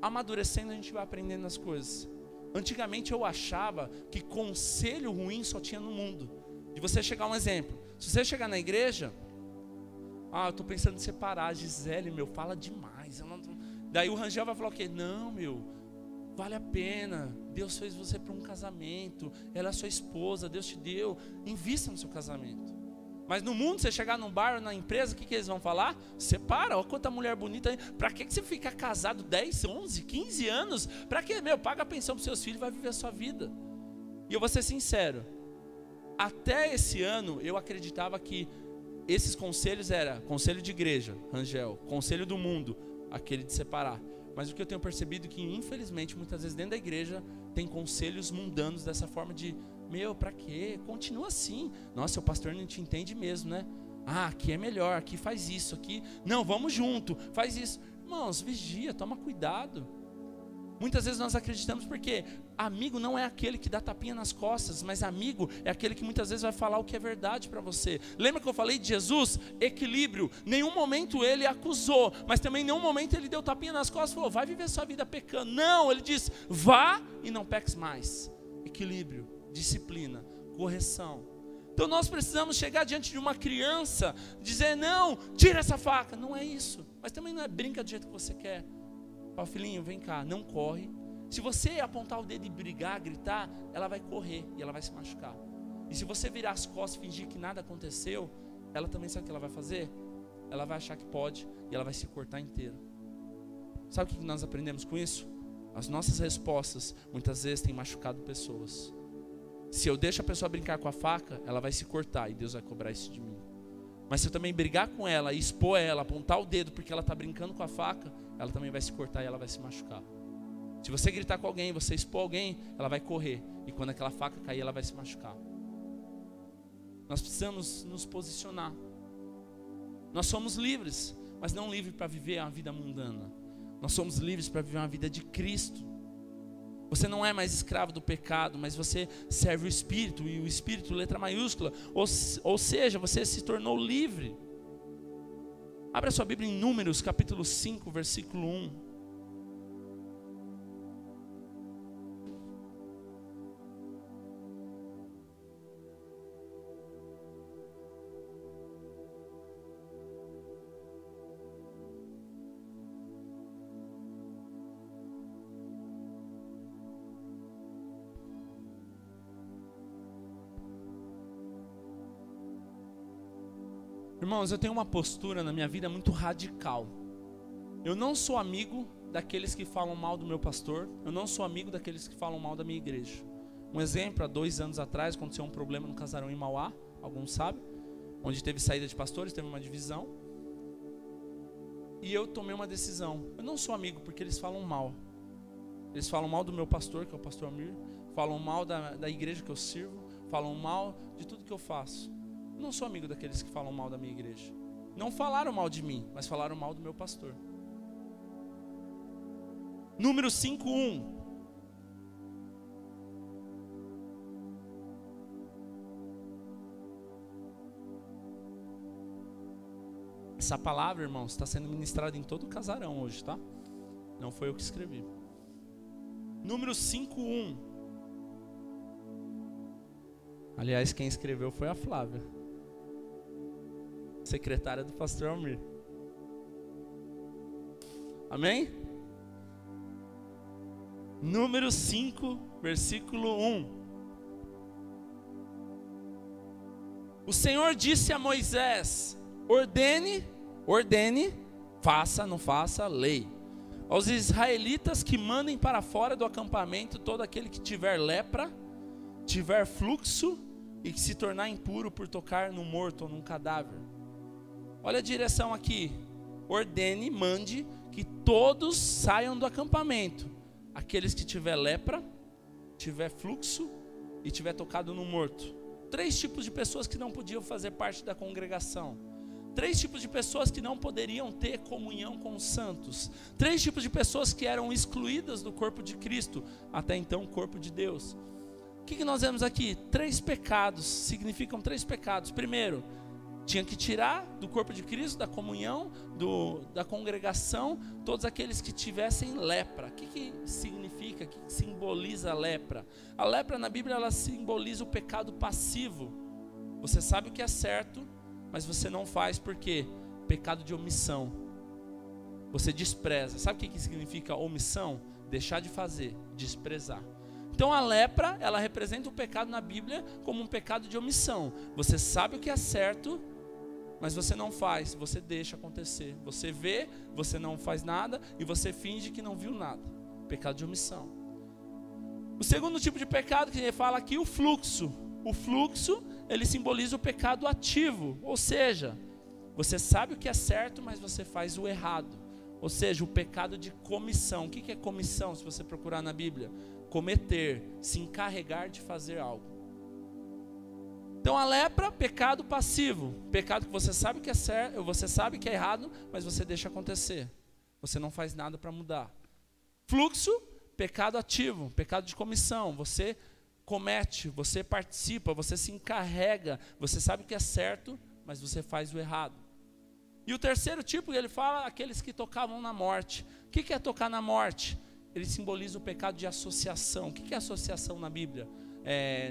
amadurecendo, a gente vai aprendendo as coisas. Antigamente eu achava que conselho ruim só tinha no mundo. De você chegar, um exemplo, se você chegar na igreja, eu estou pensando em separar, Gisele, meu, fala demais. Daí o Rangel vai falar o quê? Não, meu, vale a pena, Deus fez você para um casamento, ela é sua esposa, Deus te deu, invista no seu casamento. Mas no mundo, você chegar num bar ou na empresa, o que eles vão falar? Separa, olha quanta mulher bonita aí. Para que você fica casado 10, 11, 15 anos? Para que, meu, paga a pensão para os seus filhos e vai viver a sua vida. E eu vou ser sincero, até esse ano eu acreditava que esses conselhos eram conselho de igreja, Rangel, conselho do mundo, aquele de separar. Mas o que eu tenho percebido é que, infelizmente, muitas vezes dentro da igreja tem conselhos mundanos dessa forma de, meu, pra quê? Continua assim. Nossa, o pastor não te entende mesmo, né? Aqui é melhor, aqui faz isso, aqui... Não, vamos junto, faz isso. Irmãos, vigia, toma cuidado. Muitas vezes nós acreditamos porque amigo não é aquele que dá tapinha nas costas, mas amigo é aquele que muitas vezes vai falar o que é verdade para você. Lembra que eu falei de Jesus? Equilíbrio. Nenhum momento ele acusou, mas também em nenhum momento ele deu tapinha nas costas e falou, vai viver sua vida pecando. Não, ele diz, vá e não peques mais. Equilíbrio, disciplina, correção. Então nós precisamos chegar diante de uma criança, dizer, não, tira essa faca. Não é isso, mas também não é brinca do jeito que você quer. Ó, filhinho, vem cá, não corre. Se você apontar o dedo e brigar, gritar, ela vai correr e ela vai se machucar. E se você virar as costas e fingir que nada aconteceu, ela também sabe o que ela vai fazer? Ela vai achar que pode e ela vai se cortar inteira. Sabe o que nós aprendemos com isso? As nossas respostas muitas vezes têm machucado pessoas. Se eu deixo a pessoa brincar com a faca, ela vai se cortar e Deus vai cobrar isso de mim. Mas se eu também brigar com ela, expor ela, apontar o dedo porque ela está brincando com a faca, ela também vai se cortar e ela vai se machucar. Se você gritar com alguém, você expor alguém, ela vai correr. E quando aquela faca cair, ela vai se machucar. Nós precisamos nos posicionar. Nós somos livres, mas não livres para viver uma vida mundana. Nós somos livres para viver uma vida de Cristo. Você não é mais escravo do pecado, mas você serve o Espírito, e o Espírito, letra maiúscula, ou seja, você se tornou livre. Abra sua Bíblia em Números, capítulo 5, versículo 1. Irmãos, eu tenho uma postura na minha vida muito radical. Eu não sou amigo daqueles que falam mal do meu pastor. Eu não sou amigo daqueles que falam mal da minha igreja. Um exemplo, há 2 anos atrás aconteceu um problema no Casarão em Mauá, alguns sabem, onde teve saída de pastores, teve uma divisão. E eu tomei uma decisão. Eu não sou amigo porque eles falam mal. Eles falam mal do meu pastor, que é o pastor Amir, falam mal da igreja que eu sirvo, falam mal de tudo que eu faço. Eu não sou amigo daqueles que falam mal da minha igreja. Não falaram mal de mim, mas falaram mal do meu pastor. Número 5:1. Essa palavra, irmãos, está sendo ministrada em todo o casarão hoje, tá? Não foi eu que escrevi. Número 5:1. Aliás, quem escreveu foi a Flávia, secretária do pastor Almir. Amém? Número 5, versículo 1. O Senhor disse a Moisés: ordene, faça, não faça, lei aos israelitas que mandem para fora do acampamento todo aquele que tiver lepra, tiver fluxo e que se tornar impuro por tocar no morto ou num cadáver. Olha a direção aqui. Ordene, mande que todos saiam do acampamento. Aqueles que tiver lepra, tiver fluxo e tiver tocado no morto. 3 tipos de pessoas que não podiam fazer parte da congregação. 3 tipos de pessoas que não poderiam ter comunhão com os santos. 3 tipos de pessoas que eram excluídas do corpo de Cristo, até então o corpo de Deus. O que nós vemos aqui? 3 pecados, significam 3 pecados. Primeiro, tinha que tirar do corpo de Cristo, da comunhão, da congregação, todos aqueles que tivessem lepra. O que significa, o que simboliza a lepra? A lepra na Bíblia, ela simboliza o pecado passivo. Você sabe o que é certo, mas você não faz. Por quê? Pecado de omissão. Você despreza. Sabe o que significa omissão? Deixar de fazer, desprezar. Então a lepra, ela representa o pecado na Bíblia como um pecado de omissão. Você sabe o que é certo, mas você não faz, você deixa acontecer. Você vê, você não faz nada e você finge que não viu nada. Pecado de omissão. O segundo tipo de pecado que ele fala aqui, o fluxo. O fluxo, ele simboliza o pecado ativo, ou seja, você sabe o que é certo, mas você faz o errado. Ou seja, o pecado de comissão. O que é comissão, se você procurar na Bíblia? Cometer, se encarregar de fazer algo. Então a lepra, pecado passivo. Pecado que você sabe que é certo, você sabe que é errado, mas você deixa acontecer. Você não faz nada para mudar. Fluxo, pecado ativo, pecado de comissão. Você comete, você participa, você se encarrega, você sabe que é certo, mas você faz o errado. E o terceiro tipo, ele fala, aqueles que tocavam na morte. O que é tocar na morte? Ele simboliza o pecado de associação. O que é associação na Bíblia?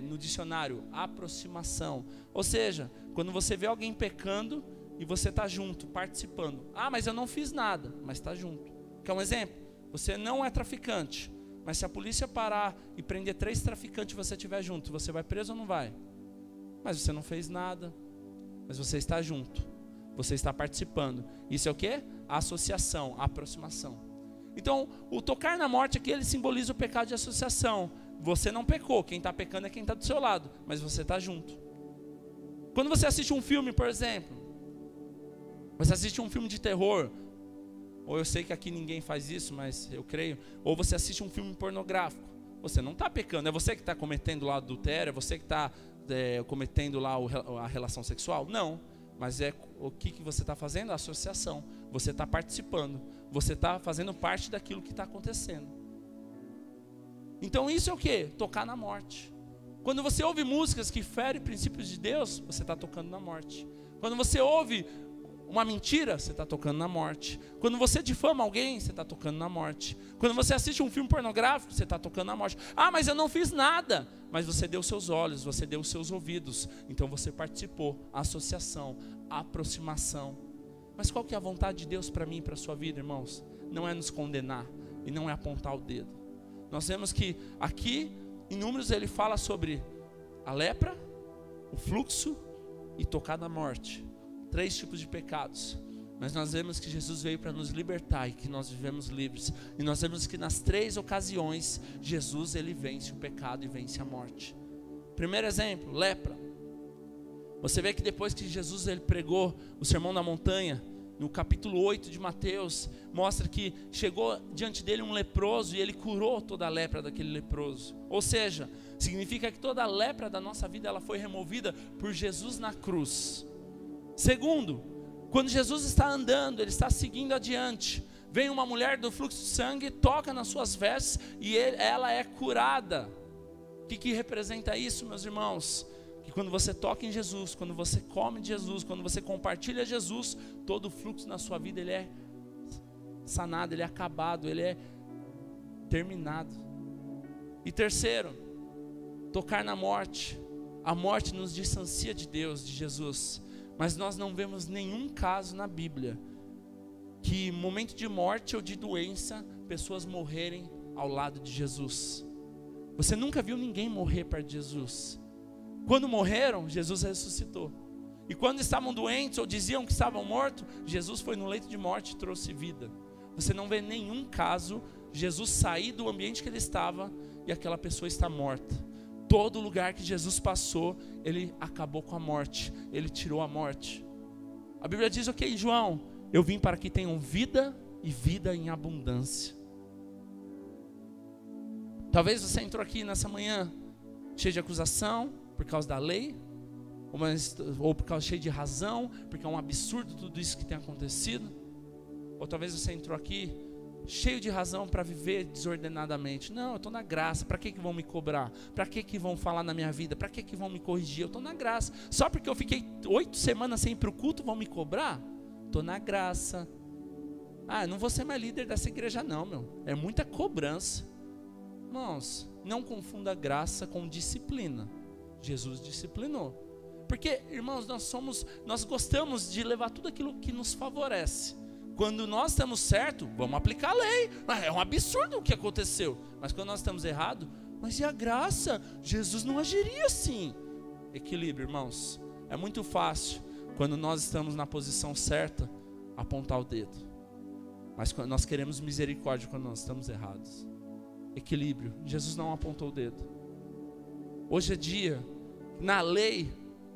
No dicionário, aproximação. Ou seja, quando você vê alguém pecando e você está junto, participando. Ah, mas eu não fiz nada, mas está junto. Quer um exemplo? Você não é traficante, mas se a polícia parar e prender 3 traficantes e você estiver junto, você vai preso ou não vai? Mas você não fez nada, mas você está junto, você está participando. Isso é o quê? Associação, aproximação. Então, o tocar na morte aqui, ele simboliza o pecado de associação. Você não pecou, quem está pecando é quem está do seu lado, mas você está junto. Quando você assiste um filme, por exemplo, você assiste um filme de terror, ou eu sei que aqui ninguém faz isso, mas eu creio, ou você assiste um filme pornográfico, você não está pecando, é você que está cometendo lá o adultério, é você que está cometendo lá a relação sexual? Não, mas é o que você está fazendo? A associação, você está participando, você está fazendo parte daquilo que está acontecendo. Então isso é o que? Tocar na morte. Quando você ouve músicas que ferem princípios de Deus, você está tocando na morte. Quando você ouve uma mentira, você está tocando na morte. Quando você difama alguém, você está tocando na morte. Quando você assiste um filme pornográfico, você está tocando na morte. Ah, mas eu não fiz nada. Mas você deu seus olhos, você deu seus ouvidos. Então você participou. Associação, aproximação. Mas qual que é a vontade de Deus para mim e para a sua vida, irmãos? Não é nos condenar e não é apontar o dedo. Nós vemos que aqui, em Números, ele fala sobre a lepra, o fluxo e tocar na morte. 3 tipos de pecados. Mas nós vemos que Jesus veio para nos libertar e que nós vivemos livres. E nós vemos que nas 3 ocasiões, Jesus, ele vence o pecado e vence a morte. Primeiro exemplo, lepra. Você vê que depois que Jesus ele pregou o Sermão da Montanha, no capítulo 8 de Mateus, mostra que chegou diante dele um leproso e ele curou toda a lepra daquele leproso. Ou seja, significa que toda a lepra da nossa vida ela foi removida por Jesus na cruz. Segundo, quando Jesus está andando, ele está seguindo adiante, vem uma mulher do fluxo de sangue, toca nas suas vestes e ela é curada. O que representa isso, meus irmãos? Que quando você toca em Jesus, quando você come de Jesus, quando você compartilha Jesus, todo o fluxo na sua vida ele é sanado, ele é acabado, ele é terminado. E terceiro, tocar na morte. A morte nos distancia de Deus, de Jesus. Mas nós não vemos nenhum caso na Bíblia que momento de morte ou de doença, pessoas morrerem ao lado de Jesus. Você nunca viu ninguém morrer perto de Jesus. Quando morreram, Jesus ressuscitou. E quando estavam doentes ou diziam que estavam mortos, Jesus foi no leito de morte e trouxe vida. Você não vê nenhum caso Jesus sair do ambiente que ele estava e aquela pessoa está morta. Todo lugar que Jesus passou, ele acabou com a morte, ele tirou a morte. A Bíblia diz, ok, João, eu vim para que tenham vida e vida em abundância. Talvez você entrou aqui nessa manhã cheio de acusação por causa da lei, ou por causa cheio de razão, porque é um absurdo tudo isso que tem acontecido. Ou talvez você entrou aqui cheio de razão para viver desordenadamente. Não, eu estou na graça. Para que vão me cobrar? Para que vão falar na minha vida? Para que vão me corrigir? Eu estou na graça. Só porque eu fiquei 8 semanas sem ir para o culto vão me cobrar? Estou na graça. Ah, não vou ser mais líder dessa igreja não, meu. É muita cobrança. Irmãos, não confunda graça com disciplina. Jesus disciplinou. Porque, irmãos, nós gostamos de levar tudo aquilo que nos favorece. Quando nós estamos certos, vamos aplicar a lei. É um absurdo o que aconteceu. Mas quando nós estamos errados, mas e a graça? Jesus não agiria assim. Equilíbrio, irmãos. É muito fácil, quando nós estamos na posição certa, apontar o dedo. Mas quando nós queremos misericórdia quando nós estamos errados. Equilíbrio. Jesus não apontou o dedo. Hoje é dia, na lei,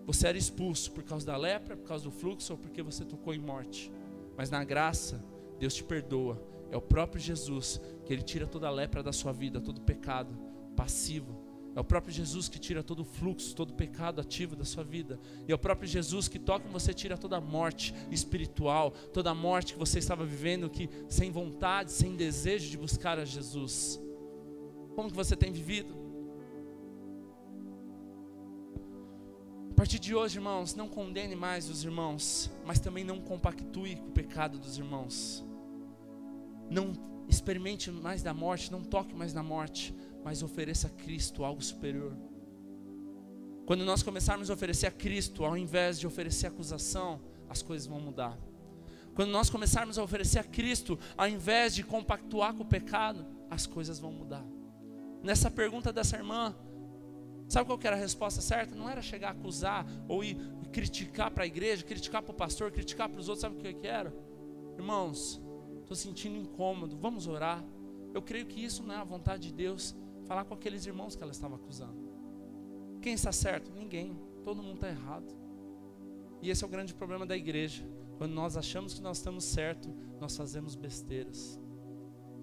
você era expulso por causa da lepra, por causa do fluxo, ou porque você tocou em morte. Mas na graça, Deus te perdoa. É o próprio Jesus que Ele tira toda a lepra da sua vida, todo pecado passivo. É o próprio Jesus que tira todo o fluxo, todo o pecado ativo da sua vida. E é o próprio Jesus que toca em você, tira toda a morte espiritual, toda a morte que você estava vivendo, que sem vontade, sem desejo de buscar a Jesus. Como que você tem vivido? A partir de hoje, irmãos, não condene mais os irmãos, mas também não compactue com o pecado dos irmãos. Não experimente mais da morte, não toque mais na morte, mas ofereça a Cristo algo superior. Quando nós começarmos a oferecer a Cristo, ao invés de oferecer acusação, as coisas vão mudar. Quando nós começarmos a oferecer a Cristo, ao invés de compactuar com o pecado, as coisas vão mudar. Nessa pergunta dessa irmã, sabe qual que era a resposta certa? Não era chegar a acusar ou ir criticar para a igreja, criticar para o pastor, criticar para os outros. Sabe o que era? Irmãos, estou sentindo incômodo, vamos orar. Eu creio que isso não é a vontade de Deus. Falar com aqueles irmãos que ela estava acusando. Quem está certo? Ninguém. Todo mundo está errado. E esse é o grande problema da igreja. Quando nós achamos que nós estamos certos, nós fazemos besteiras.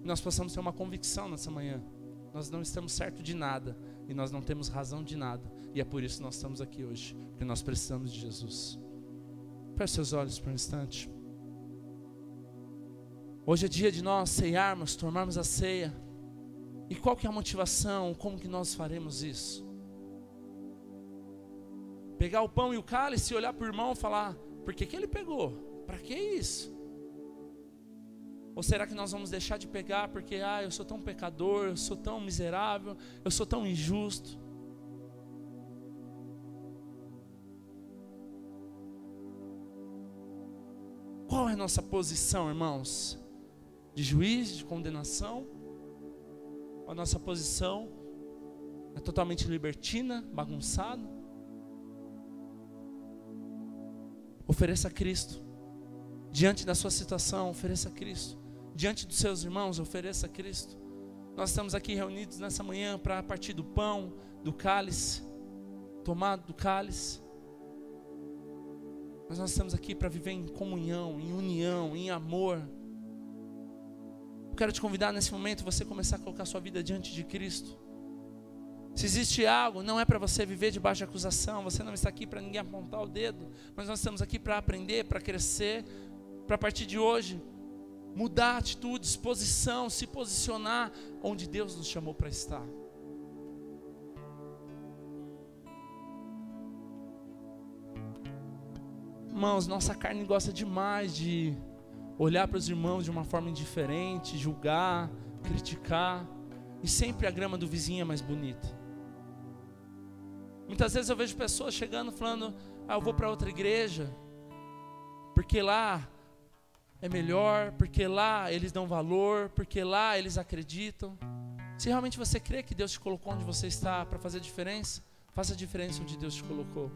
E nós possamos ter uma convicção nessa manhã. Nós não estamos certos de nada. E nós não temos razão de nada. E é por isso que nós estamos aqui hoje. Porque nós precisamos de Jesus. Feche seus olhos por um instante. Hoje é dia de nós ceiarmos, tomarmos a ceia. E qual que é a motivação? Como que nós faremos isso? Pegar o pão e o cálice e olhar para o irmão e falar: por que ele pegou? Para que isso? Ou será que nós vamos deixar de pegar porque eu sou tão pecador, eu sou tão miserável, eu sou tão injusto? Qual é a nossa posição, irmãos? De juiz, de condenação? Ou a nossa posição é totalmente libertina, bagunçada? Ofereça a Cristo. Diante da sua situação, ofereça a Cristo. Diante dos seus irmãos, ofereça a Cristo. Nós estamos aqui reunidos nessa manhã para partir do pão, do cálice, tomar do cálice. Mas nós estamos aqui para viver em comunhão, em união, em amor. Eu quero te convidar nesse momento, você começar a colocar a sua vida diante de Cristo. Se existe algo, não é para você viver debaixo de acusação. Você não está aqui para ninguém apontar o dedo. Mas nós estamos aqui para aprender, para crescer, para a partir de hoje mudar a atitude, posição, se posicionar onde Deus nos chamou para estar. Irmãos, nossa carne gosta demais de olhar para os irmãos de uma forma indiferente, julgar, criticar. E sempre a grama do vizinho é mais bonita. Muitas vezes eu vejo pessoas chegando falando: eu vou para outra igreja porque lá é melhor, porque lá eles dão valor, porque lá eles acreditam. Se realmente você crê que Deus te colocou onde você está para fazer diferença, faça a diferença onde Deus te colocou.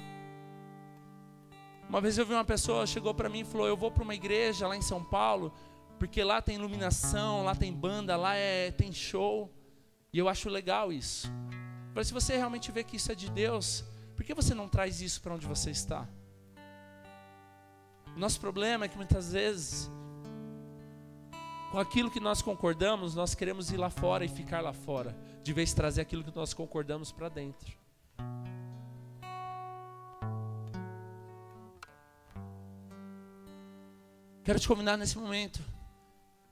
Uma vez eu vi uma pessoa, chegou para mim e falou: eu vou para uma igreja lá em São Paulo, porque lá tem iluminação, lá tem banda, lá tem show. E eu acho legal isso. Eu falei: se você realmente vê que isso é de Deus, por que você não traz isso para onde você está? O nosso problema é que muitas vezes, com aquilo que nós concordamos, nós queremos ir lá fora e ficar lá fora, de vez de trazer aquilo que nós concordamos para dentro. Quero te convidar nesse momento,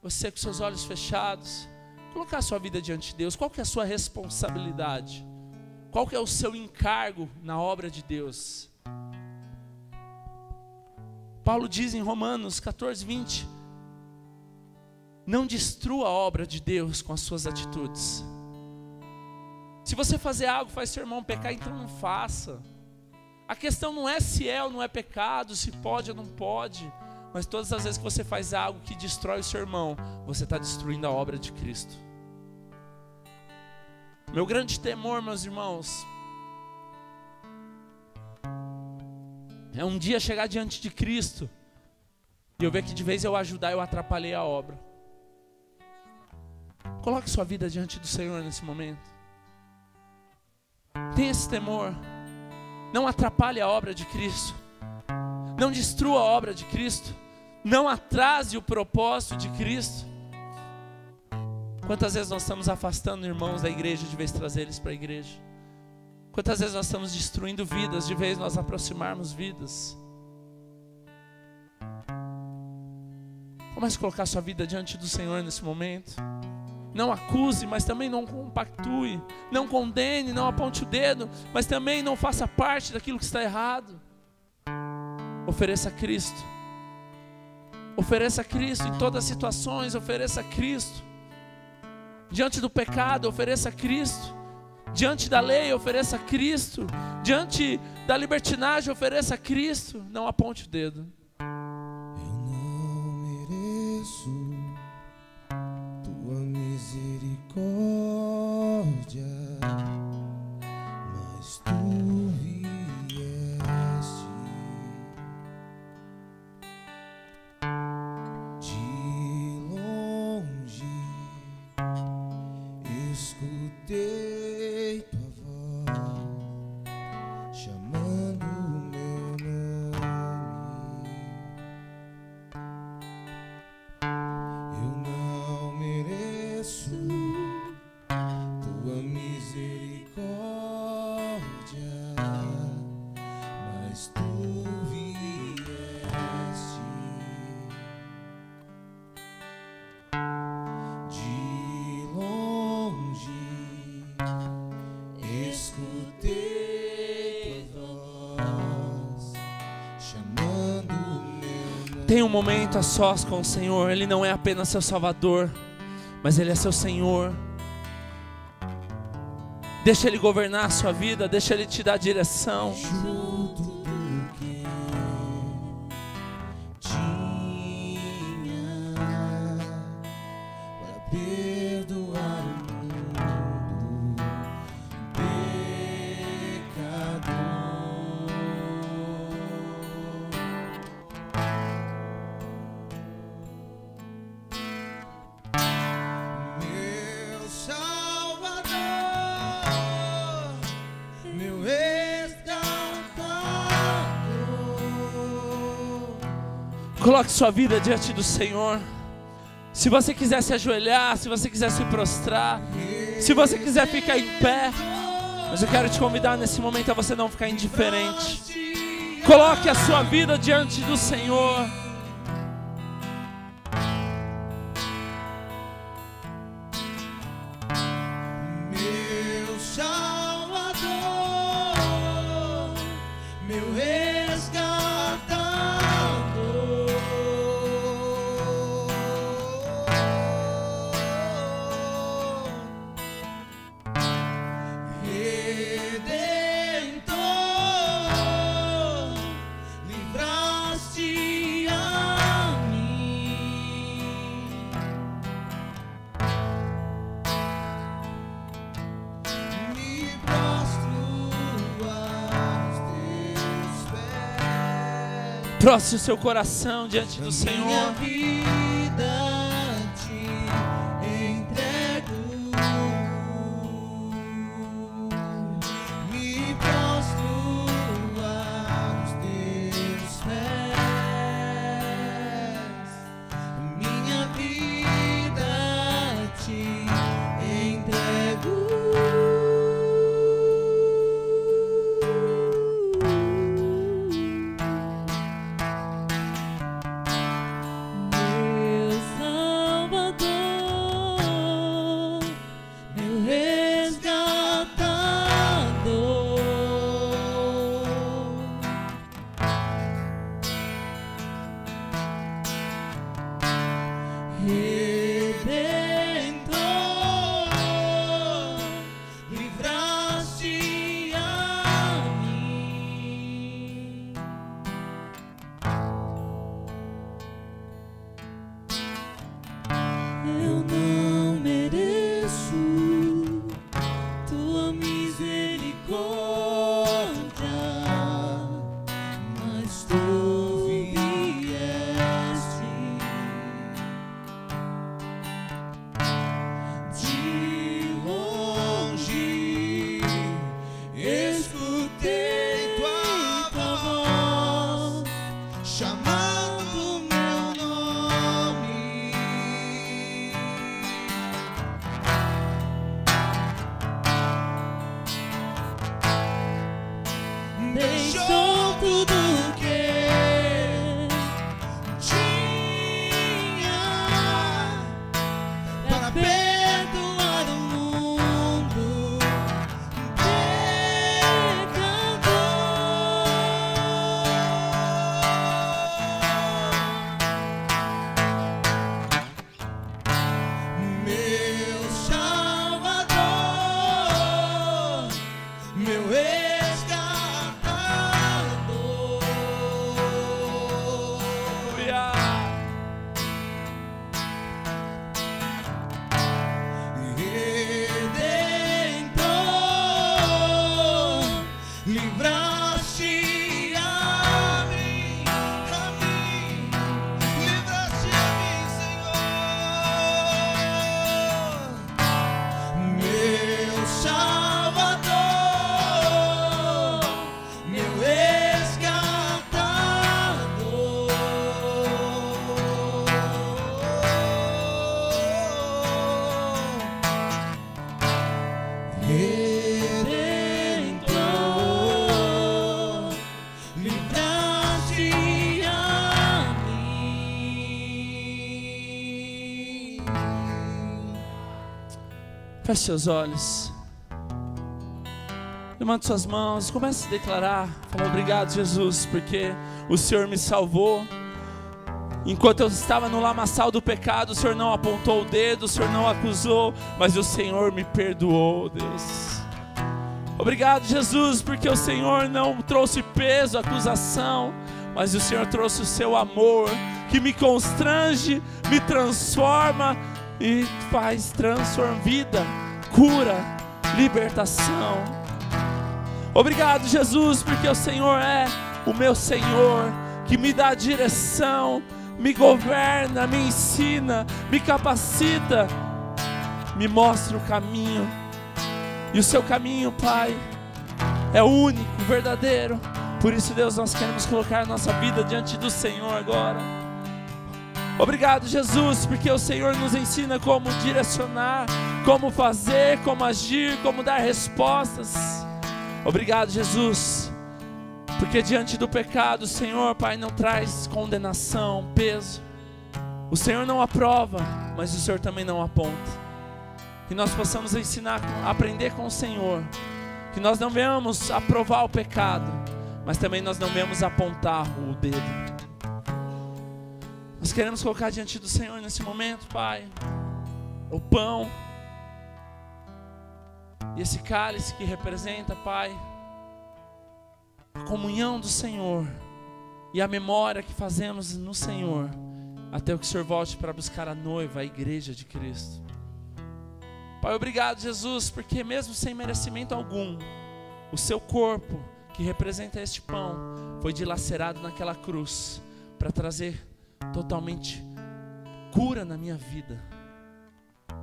você com seus olhos fechados, colocar a sua vida diante de Deus. Qual que é a sua responsabilidade? Qual que é o seu encargo na obra de Deus? Paulo diz em Romanos 14:20, não destrua a obra de Deus com as suas atitudes. Se você fazer algo, faz seu irmão pecar, então não faça. A questão não é se é ou não é pecado, se pode ou não pode, mas todas as vezes que você faz algo que destrói o seu irmão, você está destruindo a obra de Cristo. Meu grande temor, meus irmãos, é um dia chegar diante de Cristo e eu ver que de vez eu ajudar, eu atrapalhei a obra. Coloque sua vida diante do Senhor nesse momento. Tenha esse temor. Não atrapalhe a obra de Cristo. Não destrua a obra de Cristo. Não atrase o propósito de Cristo. Quantas vezes nós estamos afastando irmãos da igreja de vez de trazer eles para a igreja? Quantas vezes nós estamos destruindo vidas de vez de nós aproximarmos vidas? Comece a colocar sua vida diante do Senhor nesse momento. Não acuse, mas também não compactue. Não condene, não aponte o dedo, mas também não faça parte daquilo que está errado. Ofereça a Cristo. Ofereça a Cristo em todas as situações. Ofereça a Cristo. Diante do pecado, ofereça a Cristo. Diante da lei, ofereça a Cristo. Diante da libertinagem, ofereça a Cristo. Não aponte o dedo. Eu não mereço tua misericórdia, mas tu vieste de longe, escutei tua voz chamando o meu nome. Eu não mereço tua misericórdia, mas tu vieste de longe, escutei tua voz chamando o meu nome. Tenha um momento a sós com o Senhor. Ele não é apenas seu Salvador, mas Ele é seu Senhor. Deixa Ele governar a sua vida. Deixa Ele te dar direção. Junto do que tinha para perdoar o mundo pecador. Meu Salvador, meu resgatador. Coloque sua vida diante do Senhor. Se você quiser se ajoelhar, se você quiser se prostrar, se você quiser ficar em pé, mas eu quero te convidar nesse momento a você não ficar indiferente. Coloque a sua vida diante do Senhor. Meu Salvador, meu resgatador. Redentor, livraste a mim. Prostre o seu coração diante do Senhor. Minha vida te entrego, me prostro aos teus pés. Minha vida te entrego. Deixou tudo que tinha para perdoar o mundo pecador. Meu Salvador, meu livraste a mim, livraste a mim, Senhor, meu Salvador, meu resgatador. Feche seus olhos. Levante suas mãos. Comece a declarar. Fala: obrigado, Jesus, porque o Senhor me salvou. Enquanto eu estava no lamaçal do pecado, o Senhor não apontou o dedo, o Senhor não acusou, mas o Senhor me perdoou, Deus. Obrigado, Jesus, porque o Senhor não trouxe peso, acusação, mas o Senhor trouxe o seu amor, que me constrange, me transforma e faz transformar vida, cura, libertação. Obrigado, Jesus, porque o Senhor é o meu Senhor, que me dá direção, me governa, me ensina, me capacita, me mostra o caminho. E o seu caminho, Pai, é único, verdadeiro. Por isso, Deus, nós queremos colocar a nossa vida diante do Senhor agora. Obrigado, Jesus, porque o Senhor nos ensina como direcionar, como fazer, como agir, como dar respostas. Obrigado, Jesus, porque diante do pecado, o Senhor, Pai, não traz condenação, peso. O Senhor não aprova, mas o Senhor também não aponta. Que nós possamos ensinar, aprender com o Senhor, que nós não venhamos aprovar o pecado, mas também nós não venhamos apontar o dedo. Nós queremos colocar diante do Senhor nesse momento, Pai, o pão e esse cálice que representa, Pai, a comunhão do Senhor e a memória que fazemos no Senhor, até que o Senhor volte para buscar a noiva, a igreja de Cristo. Pai, obrigado, Jesus, porque mesmo sem merecimento algum, o seu corpo que representa este pão foi dilacerado naquela cruz para trazer totalmente cura na minha vida.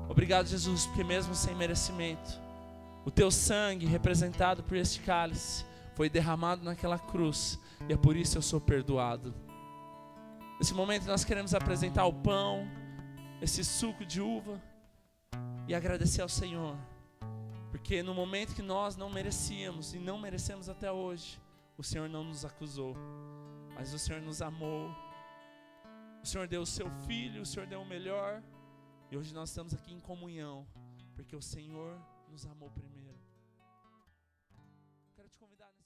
Obrigado, Jesus, porque mesmo sem merecimento, o teu sangue representado por este cálice foi derramado naquela cruz, e é por isso eu sou perdoado. Nesse momento nós queremos apresentar o pão, esse suco de uva, e agradecer ao Senhor, porque no momento que nós não merecíamos e não merecemos até hoje, o Senhor não nos acusou, mas o Senhor nos amou. O Senhor deu o seu Filho, o Senhor deu o melhor, e hoje nós estamos aqui em comunhão, porque o Senhor nos amou primeiro. Quero te convidar nesse